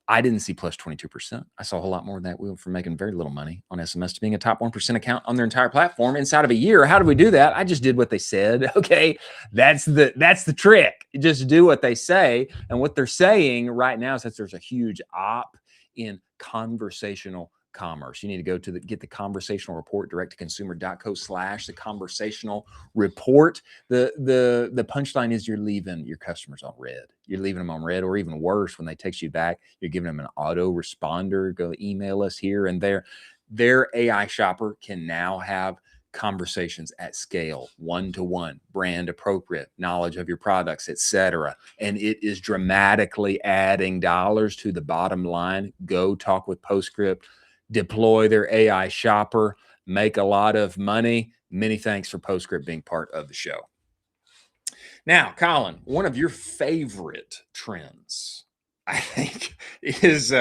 I didn't see plus 22%. I saw a whole lot more than that. We went from making very little money on SMS to being a top 1% account on their entire platform inside of a year. How did we do that? I just did what they said. Okay. That's the trick. You just do what they say. And what they're saying right now is that there's a huge op in conversational commerce. You need to go to get the conversational report, direct-to-consumer.co/the conversational report. The punchline is you're leaving your customers on red. You're leaving them on red, or even worse, when they text you back, you're giving them an auto responder. Go email us here and there. Their AI shopper can now have conversations at scale, one-to-one, brand appropriate, knowledge of your products, etc. And it is dramatically adding dollars to the bottom line. Go talk with Postscript. Deploy their AI shopper, make a lot of money. Many thanks for Postscript being part of the show. Now, Colin, one of your favorite trends, I think, is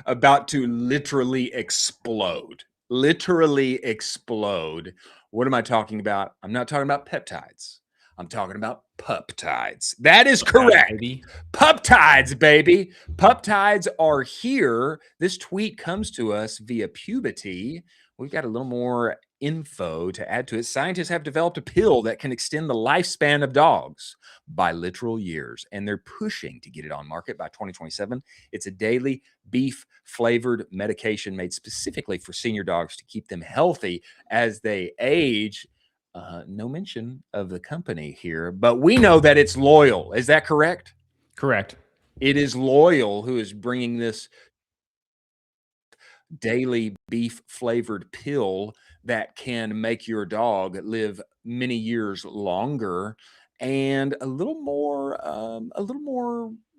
about to literally explode. Literally explode. What am I talking about? I'm not talking about peptides. I'm talking about Puptides. That is correct. Puptides, baby. Puptides are here. This tweet comes to us via Puptide. We've got a little more info to add to it. Scientists have developed a pill that can extend the lifespan of dogs by literal years, and they're pushing to get it on market by 2027. It's a daily beef flavored medication made specifically for senior dogs to keep them healthy as they age. No mention of the company here, but we know that it's Loyal. Is that correct? Correct. It is Loyal who is bringing this daily beef flavored pill that can make your dog live many years longer, and a little more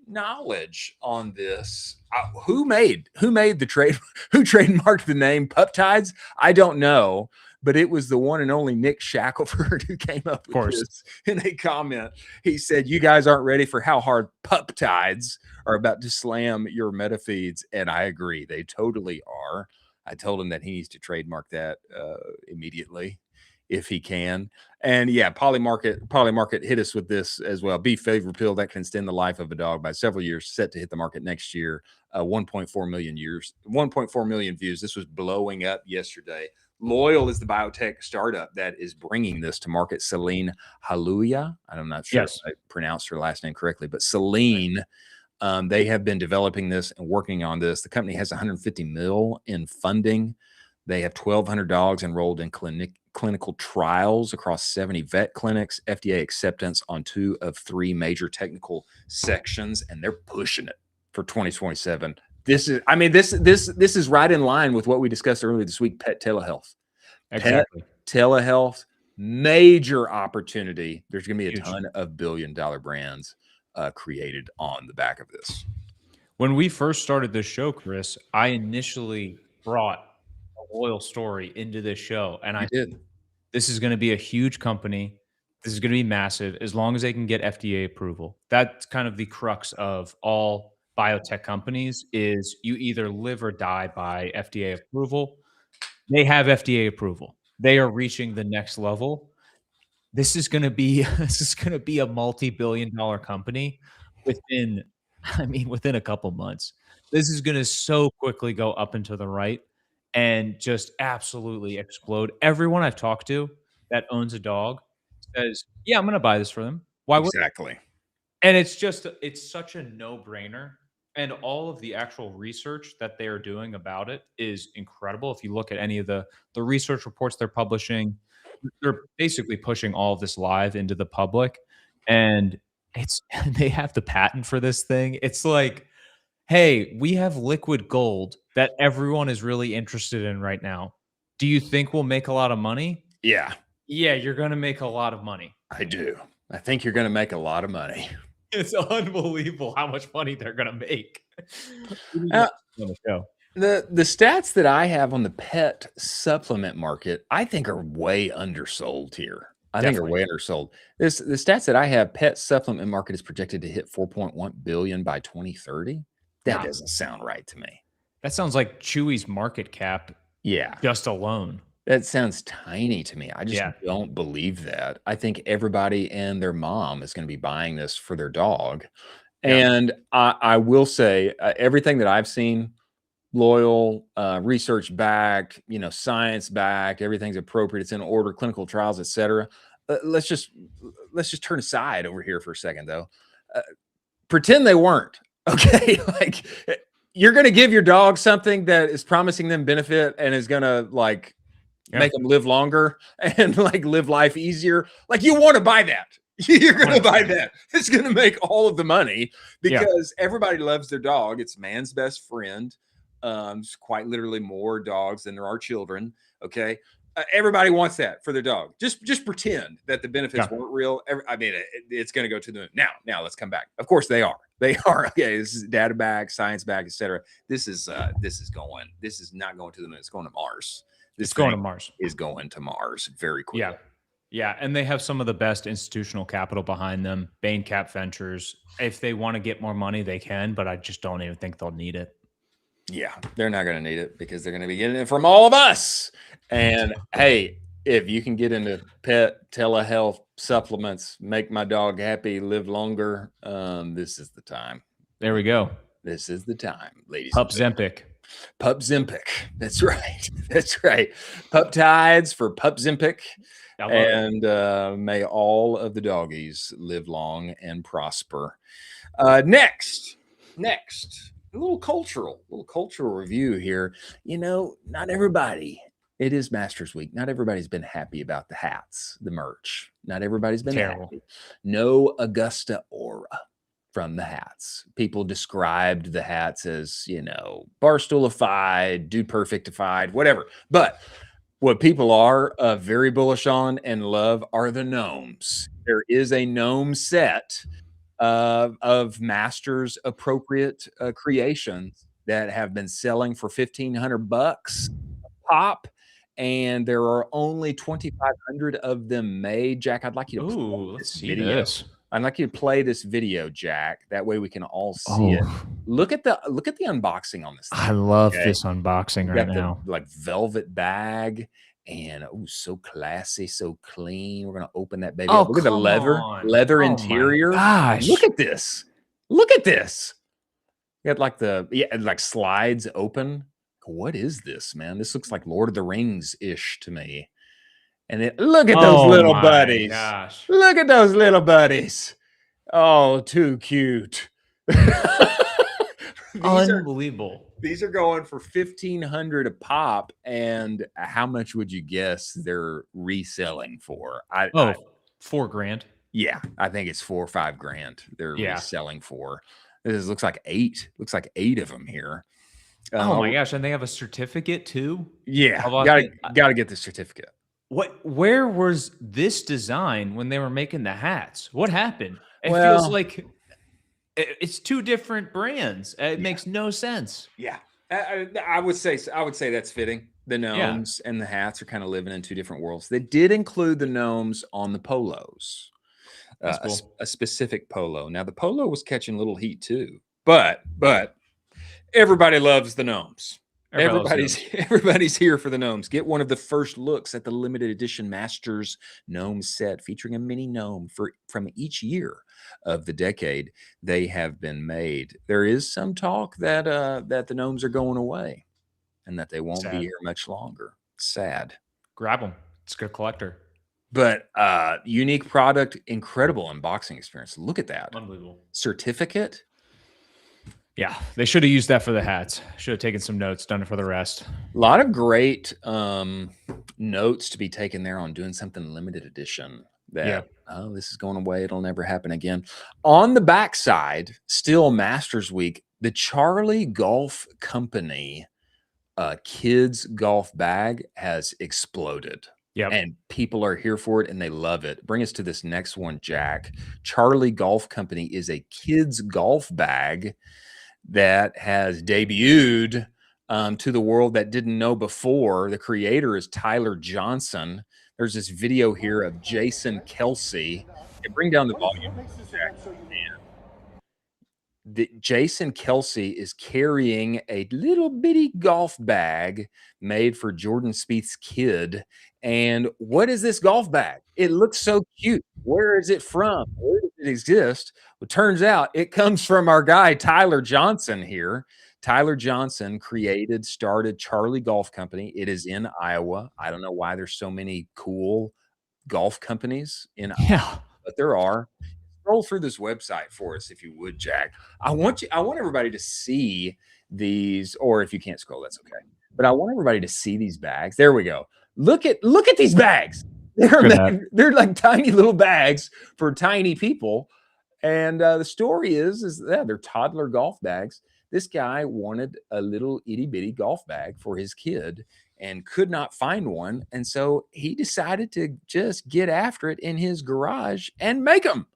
knowledge on this. Who made the trade? Who trademarked the name Puptides? I don't know. But it was the one and only Nick Shackelford who came up with this in a comment. He said, "You guys aren't ready for how hard Puptides are about to slam your meta feeds." And I agree. They totally are. I told him that he needs to trademark that immediately if he can. And yeah, Polymarket hit us with this as well. Beef flavor pill that can extend the life of a dog by several years, set to hit the market next year. 1.4 million views. This was blowing up yesterday. Loyal is the biotech startup that is bringing this to market. Celine Haluya, I'm not sure if I pronounced her last name correctly, but Celine, they have been developing this and working on this. The company has 150 mil in funding. They have 1,200 dogs enrolled in clinical trials across 70 vet clinics, FDA acceptance on 2 of 3 major technical sections, and they're pushing it for 2027. This is right in line with what we discussed earlier this week, pet telehealth. Exactly. Pet telehealth, major opportunity. There's going to be a ton of billion-dollar brands created on the back of this. When we first started this show, Chris, I initially brought a Loyal story into this show, and I did. This is going to be a huge company. This is going to be massive as long as they can get FDA approval. That's kind of the crux of all biotech companies, is you either live or die by FDA approval. They have FDA approval. They are reaching the next level. This is going to be a multi-billion-dollar company within a couple months. This is going to so quickly go up and to the right and just absolutely explode. Everyone I've talked to that owns a dog says, "Yeah, I'm going to buy this for them." Why would exactly? And it's such a no-brainer. And all of the actual research that they are doing about it is incredible. If you look at any of the research reports they're publishing, they're basically pushing all of this live into the public. And they have the patent for this thing. It's like, hey, we have liquid gold that everyone is really interested in right now. Do you think we'll make a lot of money? Yeah, Yeah, you're going to make a lot of money. I do. I think you're going to make a lot of money. It's unbelievable how much money they're going to make. Uh, On the show. The stats that I have on the pet supplement market, I think are way undersold here. I think are way undersold. The stats that I have, pet supplement market is projected to hit 4.1 billion by 2030. That doesn't sound right to me. That sounds like Chewy's market cap. Yeah, just alone. That sounds tiny to me. I just don't believe that. I think everybody and their mom is going to be buying this for their dog. And I will say everything that I've seen, loyal, research backed, science backed, everything's appropriate. It's in order, clinical trials, etc. Let's just turn aside over here for a second, though. Pretend they weren't. Okay, like you're going to give your dog something that is promising them benefit and is going to make them live longer and live life easier. Like you want to buy that. You're going to buy that. It's going to make all of the money because everybody loves their dog. It's man's best friend. It's quite literally more dogs than there are children. Okay. Everybody wants that for their dog. Just pretend that the benefits weren't real. It's going to go to the now let's come back. Of course they are. They are. Okay. This is data back, science back, etc. This is not going to the moon. It's going to Mars. It's going to Mars. Is going to Mars very quickly. Yeah. And they have some of the best institutional capital behind them. Bain Cap Ventures. If they want to get more money, they can, but I just don't even think they'll need it. Yeah, they're not going to need it because they're going to be getting it from all of us. And hey, if you can get into pet telehealth supplements, make my dog happy, live longer, this is the time. There we go. This is the time, ladies. Pupzempic. Pupzempic. That's right. That's right. Puptides for Pupzempic. And may all of the doggies live long and prosper. Next. A little cultural review here. Not everybody. It is Masters Week. Not everybody's been happy about the hats, the merch. Not everybody's been happy. No Augusta aura from the hats. People described the hats as, barstoolified, dude perfectified, whatever. But what people are very bullish on and love are the gnomes. There is a gnome set of Masters appropriate creations that have been selling for $1,500 pop, and there are only 2,500 of them made. Jack, I'd like you to let's see this. I'd like you to play this video, Jack. That way we can all see it. Look at the unboxing on this thing. I love this unboxing right now. Velvet bag. And so classy, so clean. We're gonna open that baby up. Look at the leather interior. Gosh, look at this. Look at this. You got slides open. What is this, man? This looks like Lord of the Rings ish to me. And look at those little buddies. Gosh. Look at those little buddies. Oh, too cute. Unbelievable. These are going for $1,500 a pop, and how much would you guess they're reselling for? $4,000. Yeah, I think it's $4,000 or $5,000 they're reselling for. This looks like 8. Looks like 8 of them here. Oh my gosh! And they have a certificate too. Yeah, gotta get the certificate. Where was this design when they were making the hats? What happened? It feels like it's two different brands. It makes no sense. Yeah, I would say that's fitting. The gnomes and the hats are kind of living in two different worlds. They did include the gnomes on the polos, cool. a specific polo. Now the polo was catching little heat too, but everybody loves the gnomes. Everybody's here for the gnomes. Get one of the first looks at the limited edition Masters gnome set featuring a mini gnome from each year of the decade they have been made. There is some talk that the gnomes are going away and that they won't be here much longer. Sad. Grab them. It's a good collector. But unique product, incredible unboxing experience. Look at that. Unbelievable. Certificate. Yeah, they should have used that for the hats. Should have taken some notes, done it for the rest. A lot of great notes to be taken there on doing something limited edition. This is going away. It'll never happen again. On the backside, still Masters Week, The Charlie Golf Company kids golf bag has exploded. Yep. And people are here for it and they love it. Bring us to this next one, Jack. Charlie Golf Company is a kids golf bag that has debuted to the world that didn't know before. The creator is Tyler Johnson. There's this video here of Jason Kelsey. Hey, bring down the volume, Jack. Jason Kelsey is carrying a little bitty golf bag made for Jordan Spieth's kid. And what is this golf bag? It looks so cute. Where is it from? Where does it exist? Well, it turns out it comes from our guy, Tyler Johnson here. Tyler Johnson started Charlie Golf Company. It is in Iowa. I don't know why there's so many cool golf companies in Iowa, but there are. Scroll through this website for us, if you would, Jack. I want everybody to see these, or if you can't scroll, that's okay. But I want everybody to see these bags. There we go. Look at these bags. They're like tiny little bags for tiny people. And the story is they're toddler golf bags. This guy wanted a little itty bitty golf bag for his kid and could not find one. And so he decided to just get after it in his garage and make them.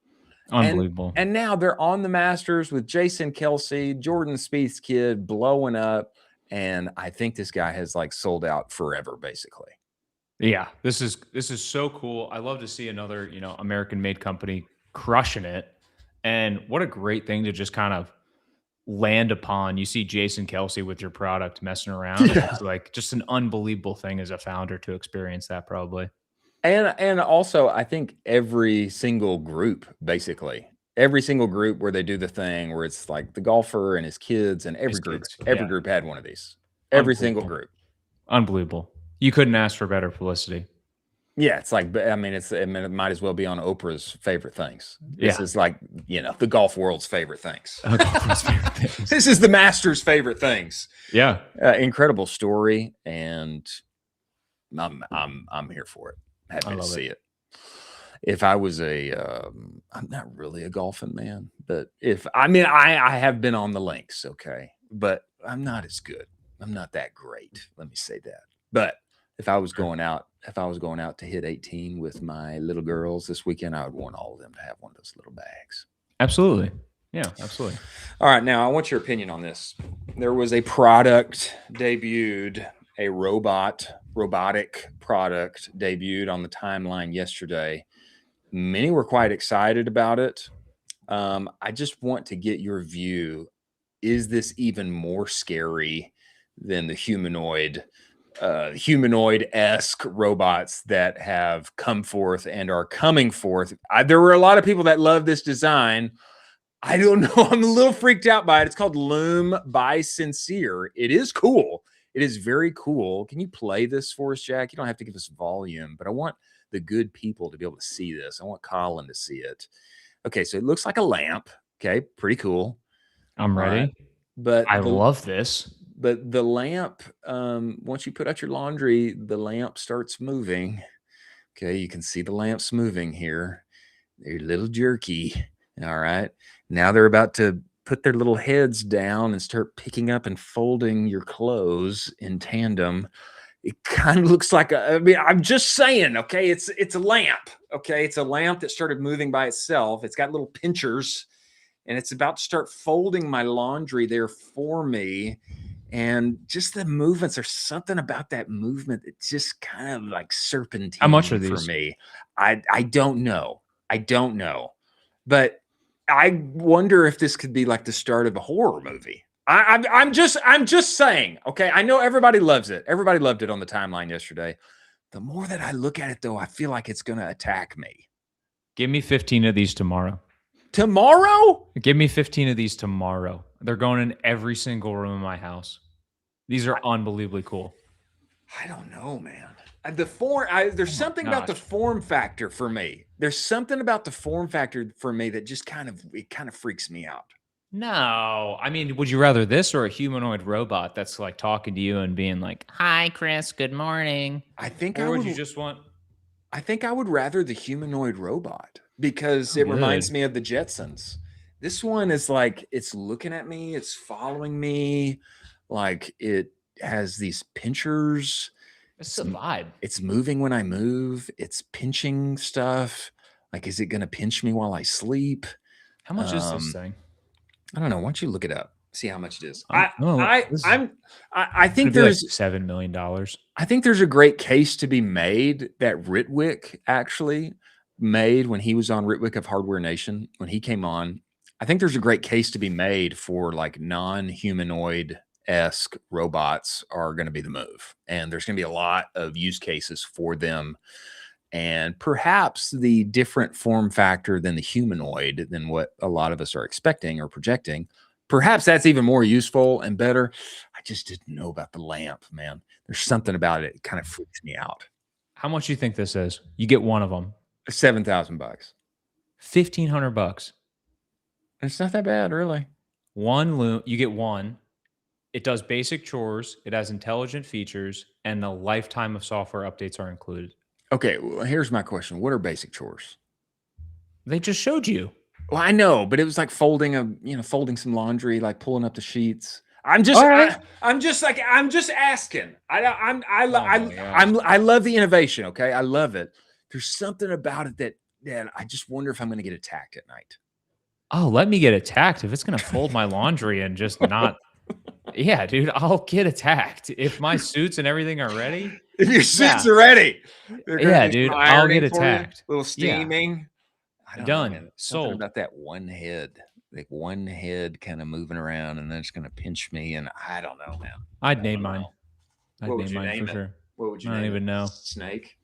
Unbelievable. And now they're on the Masters with Jason Kelsey, Jordan Spieth's kid, blowing up. And I think this guy has like sold out forever, basically. Yeah, this is so cool. I love to see another, American-made company crushing it. And what a great thing to just kind of land upon. You see Jason Kelsey with your product messing around. Yeah. It's like just an unbelievable thing as a founder to experience that, probably. And also, I think every single group where they do the thing where it's like the golfer and his kids, and every group had one of these. Every single group. Unbelievable. You couldn't ask for better publicity. Yeah, it's like, it might as well be on Oprah's favorite things. This is like, the golf world's favorite things. This is the Masters' favorite things. Yeah. Incredible story, and I'm here for it. Happy to see it. If I was I'm not really a golfing man, but I have been on the links, okay, but I'm not as good. I'm not that great. Let me say that. But if I was going out to hit 18 with my little girls this weekend, I would want all of them to have one of those little bags. Absolutely. Yeah, absolutely. All right. Now I want your opinion on this. There was a product debuted, a robotic product debuted on the timeline yesterday. Many were quite excited about it. I just want to get your view. Is this even more scary than the humanoid-esque robots that have come forth and are coming forth? There were a lot of people that love this design. I don't know. I'm a little freaked out by it. It's called Loom by Sincere. It is cool. It is very cool. Can you play this for us, Jack? You don't have to give us volume, but I want the good people to be able to see this. I want Colin to see it. Okay, so it looks like a lamp. Okay, pretty cool. I'm ready. But I love this. But the lamp, once you put out your laundry, the lamp starts moving. Okay, you can see the lamps moving here. They're a little jerky. All right. Now they're about to put their little heads down and start picking up and folding your clothes in tandem. It kind of looks like I'm just saying, okay, it's a lamp. Okay, it's a lamp that started moving by itself. It's got little pinchers, and it's about to start folding my laundry there for me. And just the movements, there's something about that movement that's just kind of like serpentine. How much are these for me? I don't know. But I wonder if this could be like the start of a horror movie. I'm just saying, okay. I know everybody loves it. Everybody loved it on the timeline yesterday. The more that I look at it, though, I feel like it's going to attack me. Give me 15 of these tomorrow. Tomorrow? Give me 15 of these tomorrow. They're going in every single room in my house. These are unbelievably cool. I don't know, man. There's something about the form factor for me. There's something about the form factor for me that just kind of freaks me out. No, I mean, would you rather this or a humanoid robot that's like talking to you and being like, "Hi, Chris, good morning"? I think would you just want? I think I would rather the humanoid robot because it reminds me of the Jetsons. This one is like, it's looking at me, it's following me, like it has these pinchers. It's a vibe. It's moving when I move. It's pinching stuff. Like, is it going to pinch me while I sleep? How much is this thing? I don't know. Why don't you look it up? See how much it is. I think there's like $7 million. I think there's a great case to be made that Ritwick actually made when he was on Ritwick of Hardware Nation, when he came on. I think there's a great case to be made for like non-humanoid-esque robots are going to be the move. And there's going to be a lot of use cases for them. And perhaps the different form factor than the humanoid than what a lot of us are expecting or projecting. Perhaps that's even more useful and better. I just didn't know about the lamp, man. There's something about it. It kind of freaks me out. How much do you think this is? You get one of them. $7,000. $1,500. It's not that bad, really. One loom, you get one. It does basic chores. It has intelligent features, and the lifetime of software updates are included. Okay, well, here's my question. What are basic chores? They just showed you. Well, I know, but it was like folding folding some laundry, like pulling up the sheets. I'm just asking. I love the innovation. Okay, I love it. There's something about it that I just wonder if I'm going to get attacked at night. Oh, let me get attacked if it's going to fold my laundry and just not. Yeah, dude, I'll get attacked if my suits and everything are ready. If your suits are ready, yeah, dude, I'll get attacked. A little steaming. Yeah. Done. Something Sold. about that one head, like one head kind of moving around, and then it's going to pinch me. And I don't know, man. I'd name mine. I'd name mine for sure. What would you? I don't even know. Snake.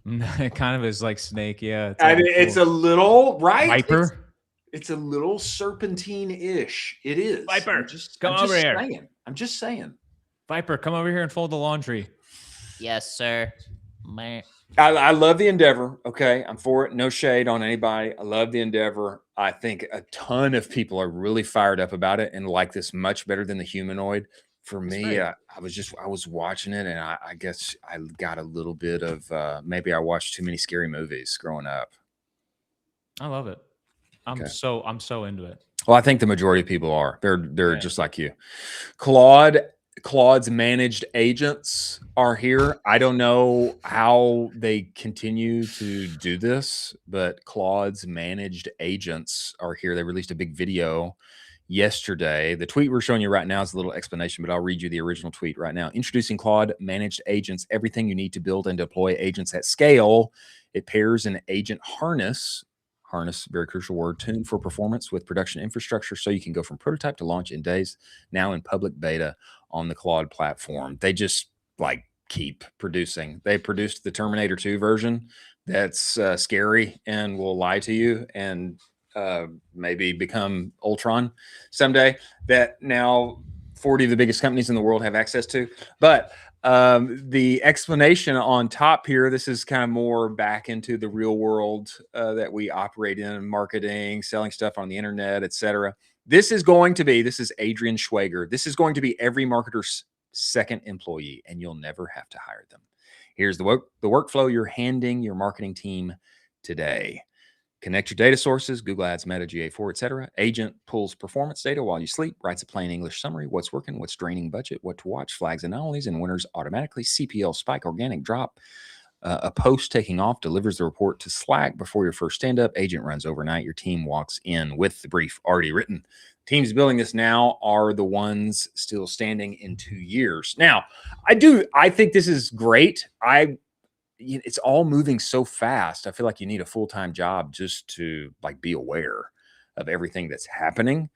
It kind of is like Snake. Yeah. It's a little right. Viper. It's a little serpentine-ish. It is. Viper, come over here. I'm just saying. Viper, come over here and fold the laundry. Yes, sir. I love the endeavor. Okay, I'm for it. No shade on anybody. I love the endeavor. I think a ton of people are really fired up about it and like this much better than the humanoid. For me, I was watching it, and I guess I got a little bit of maybe I watched too many scary movies growing up. I love it. I'm so into it. Well, I think the majority of people are. They're just like you. Claude's managed agents are here. I don't know how they continue to do this, but Claude's managed agents are here. They released a big video yesterday. The tweet we're showing you right now is a little explanation, but I'll read you the original tweet right now. Introducing Claude managed agents, everything you need to build and deploy agents at scale. It pairs an agent harness, very crucial word, tuned for performance with production infrastructure, so you can go from prototype to launch in days. Now in public beta on the Claude platform. They just like keep producing. They produced the Terminator 2 version that's scary and will lie to you and maybe become Ultron someday, that now 40 of the biggest companies in the world have access to. But the explanation on top here, this is kind of more back into the real world that we operate in, marketing, selling stuff on the internet, etc. This is Adrian Schwager. This is going to be every marketer's second employee, and you'll never have to hire them. Here's the workflow you're handing your marketing team today. Connect your data sources, Google Ads, Meta, GA4, etc. Agent pulls performance data while you sleep, writes a plain English summary, what's working, what's draining budget, what to watch, flags anomalies and winners automatically, CPL spike, organic drop, a post taking off, delivers the report to Slack before your first stand-up. Agent runs overnight. Your team walks in with the brief already written. Teams building this now are the ones still standing in 2 years. Now, I think this is great. It's all moving so fast. I feel like you need a full-time job just to like be aware of everything that's happening.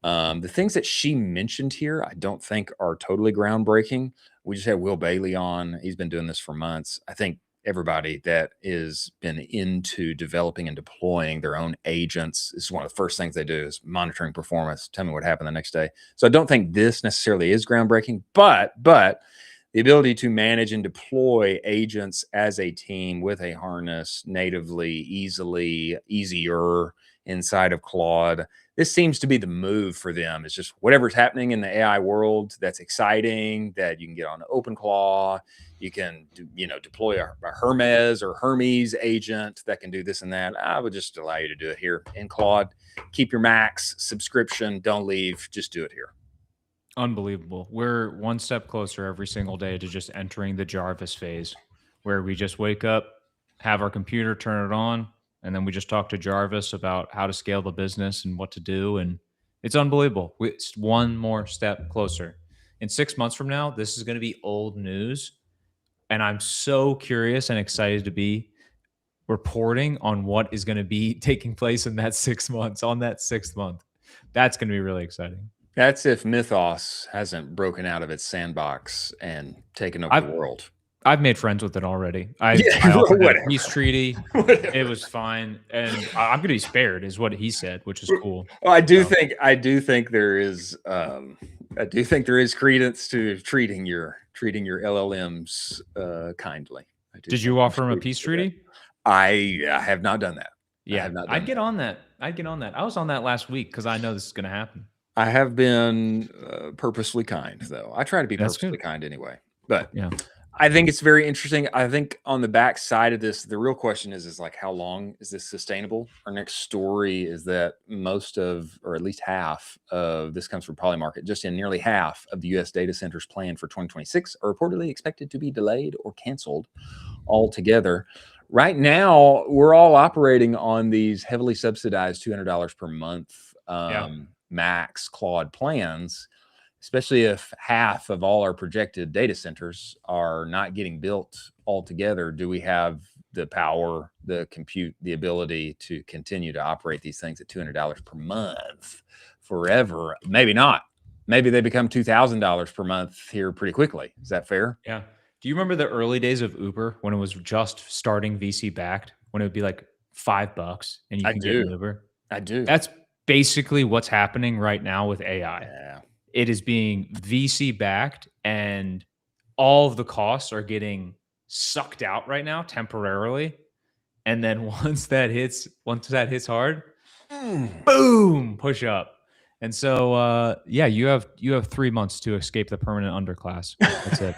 The things that she mentioned here, I don't think are totally groundbreaking. We just had Will Bailey on. He's been doing this for months. I think everybody that is been into developing and deploying their own agents, this is one of the first things they do is monitoring performance. Tell me what happened the next day. So I don't think this necessarily is groundbreaking, but the ability to manage and deploy agents as a team with a harness natively, easier inside of Claude. This seems to be the move for them. It's just whatever's happening in the AI world that's exciting, that you can get on OpenClaw, you can deploy a Hermes or Hermes agent that can do this and that. I would just allow you to do it here in Claude. Keep your max subscription. Don't leave. Just do it here. Unbelievable. We're one step closer every single day to just entering the Jarvis phase, where we just wake up, have our computer, turn it on, and then we just talk to Jarvis about how to scale the business and what to do. And it's unbelievable. It's one more step closer. In 6 months from now, this is going to be old news. And I'm so curious and excited to be reporting on what is going to be taking place in that 6 months, on that 6th month. That's going to be really exciting. That's if Mythos hasn't broken out of its sandbox and taken over the world. I've made friends with it already. I offered a peace treaty. It was fine, and I'm going to be spared, is what he said, which is cool. Well, I do think there is credence to treating your LLMs kindly. Did you offer him a peace treaty? I have not done that. Yeah, I'd get on that. I was on that last week because I know this is going to happen. I have been purposely kind, though. I try to be purposely kind anyway. But yeah, I think it's very interesting. I think on the back side of this, the real question is like, how long is this sustainable? Our next story is that most of, or at least half of, this comes from Polymarket, just in nearly half of the U.S. data centers planned for 2026 are reportedly expected to be delayed or canceled altogether. Right now, we're all operating on these heavily subsidized $200 per month max Claude plans, especially if half of all our projected data centers are not getting built altogether. Do we have the power, the compute, the ability to continue to operate these things at $200 per month forever? Maybe not. Maybe they become $2,000 per month here pretty quickly. Is that fair? Yeah. Do you remember the early days of Uber when it was just starting VC backed, when it would be like $5 and you can get an Uber? I do. That's basically what's happening right now with AI. Yeah. It is being VC backed, and all of the costs are getting sucked out right now temporarily. And then once that hits hard, boom, push up. And so, you have 3 months to escape the permanent underclass. That's it.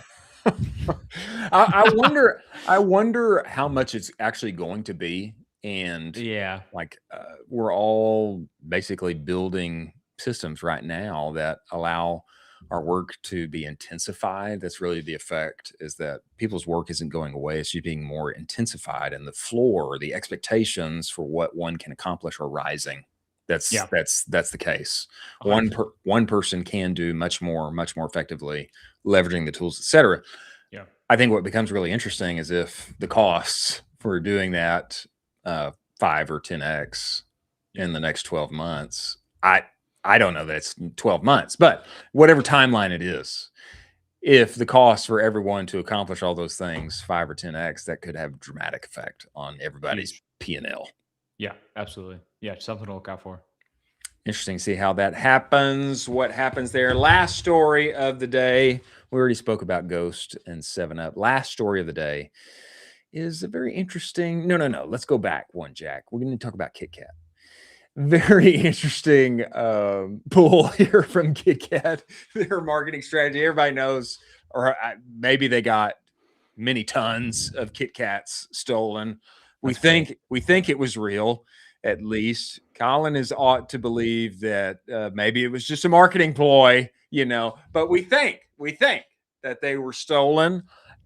I wonder how much it's actually going to be. And we're all basically building systems right now that allow our work to be intensified. That's really the effect, is that people's work isn't going away. It's just being more intensified, and the floor, the expectations for what one can accomplish are rising. That's the case. One person can do much more effectively, leveraging the tools, etc. Yeah. I think what becomes really interesting is if the costs for doing that 5 or 10x in the next 12 months. I don't know that it's 12 months, but whatever timeline it is, if the cost for everyone to accomplish all those things 5 or 10x, that could have a dramatic effect on everybody's P&L. Yeah, absolutely. Yeah, something to look out for. Interesting to see how that happens, what happens there. Last story of the day. We already spoke about Ghost and 7-Up. Last story of the day is a very interesting. No. Let's go back one, Jack. We're going to talk about KitKat. Very interesting pull here from KitKat, their marketing strategy. Everybody knows, or maybe they got many tons of KitKats stolen. We think it was real, at least. Colin is ought to believe that maybe it was just a marketing ploy, but we think that they were stolen.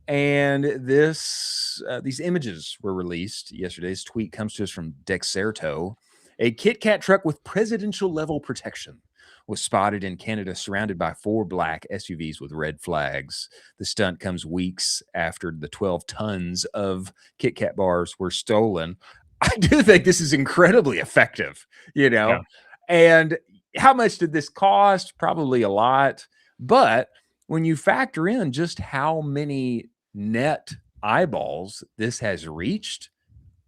And these images were released. Yesterday's tweet comes to us from Dexerto. A KitKat truck with presidential level protection was spotted in Canada, surrounded by 4 black SUVs with red flags. The stunt comes weeks after the 12 tons of KitKat bars were stolen. I do think this is incredibly effective, Yeah. And how much did this cost? Probably a lot. But when you factor in just how many net eyeballs this has reached,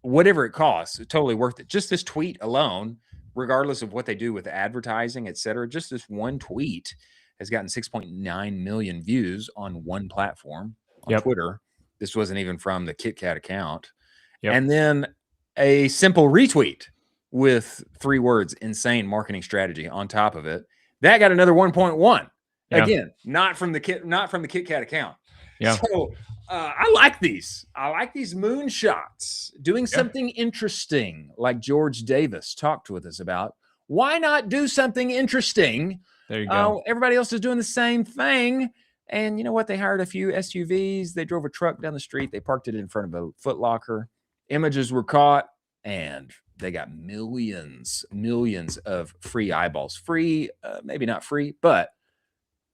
whatever it costs, it's totally worth it. Just this tweet alone, regardless of what they do with advertising, etc., just this one tweet has gotten 6.9 million views on one platform on Yep. Twitter. This wasn't even from the Kit Kat account. Yep. And then a simple retweet with 3 words, insane marketing strategy on top of it. That got another 1.1. Yeah. Again, not from the Kit Kat account. Yeah. So I like these. I like these moonshots. Doing something interesting, like George Davis talked with us about. Why not do something interesting? There you go. Everybody else is doing the same thing. And you know what? They hired a few SUVs. They drove a truck down the street. They parked it in front of a Foot Locker. Images were caught, and they got millions of free eyeballs. Free, maybe not free, but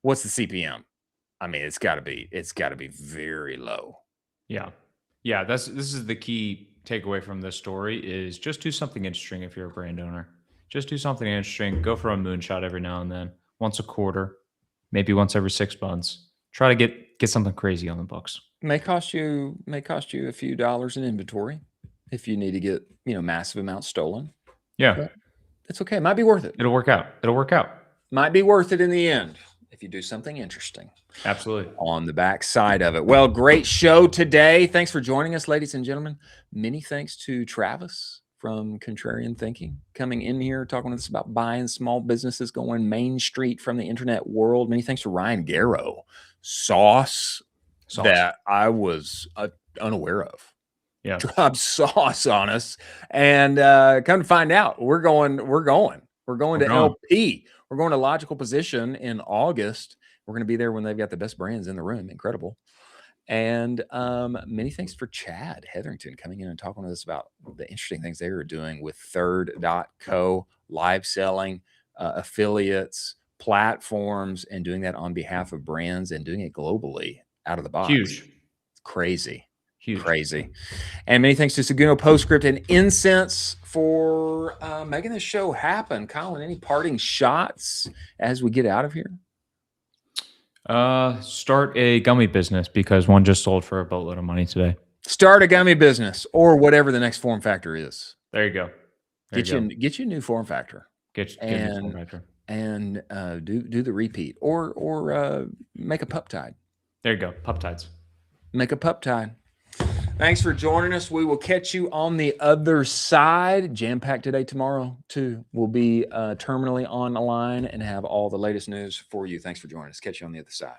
what's the CPM? I mean, it's got to be very low. Yeah. Yeah. This is the key takeaway from this story is just do something interesting if you're a brand owner. Just do something interesting. Go for a moonshot every now and then, once a quarter, maybe once every 6 months. Try to get something crazy on the books. May cost you a few dollars in inventory if you need to get, massive amounts stolen. Yeah. But it's okay. It might be worth it. It'll work out. Might be worth it in the end if you do something interesting. Absolutely. On the back side of it. Well, great show today. Thanks for joining us, ladies and gentlemen. Many thanks to Travis from Contrarian Thinking coming in here, talking with us about buying small businesses, going Main Street from the internet world. Many thanks to Ryan Garrow. Sauce that I was unaware of. Yeah. Drop sauce on us. And come to find out, we're going to LP. We're going to Logical Position in August. We're going to be there when they've got the best brands in the room. Incredible. And many thanks for Chad Hetherington coming in and talking with us about the interesting things they are doing with Third.co, live selling, affiliates, platforms, and doing that on behalf of brands and doing it globally out of the box. Huge. Crazy. Huge. Crazy. And many thanks to Seguno Postscript and Incense for making this show happen. Colin, any parting shots as we get out of here? Start a gummy business because one just sold for a boatload of money today. Start a gummy business or whatever the next form factor is. There you go. Get you a new form factor. Get a new form factor. And do the repeat or make a Puptide. There you go. Puptides. Make a Puptide. Thanks for joining us. We will catch you on the other side. Jam-packed today, tomorrow, too. We'll be terminally on the line and have all the latest news for you. Thanks for joining us. Catch you on the other side.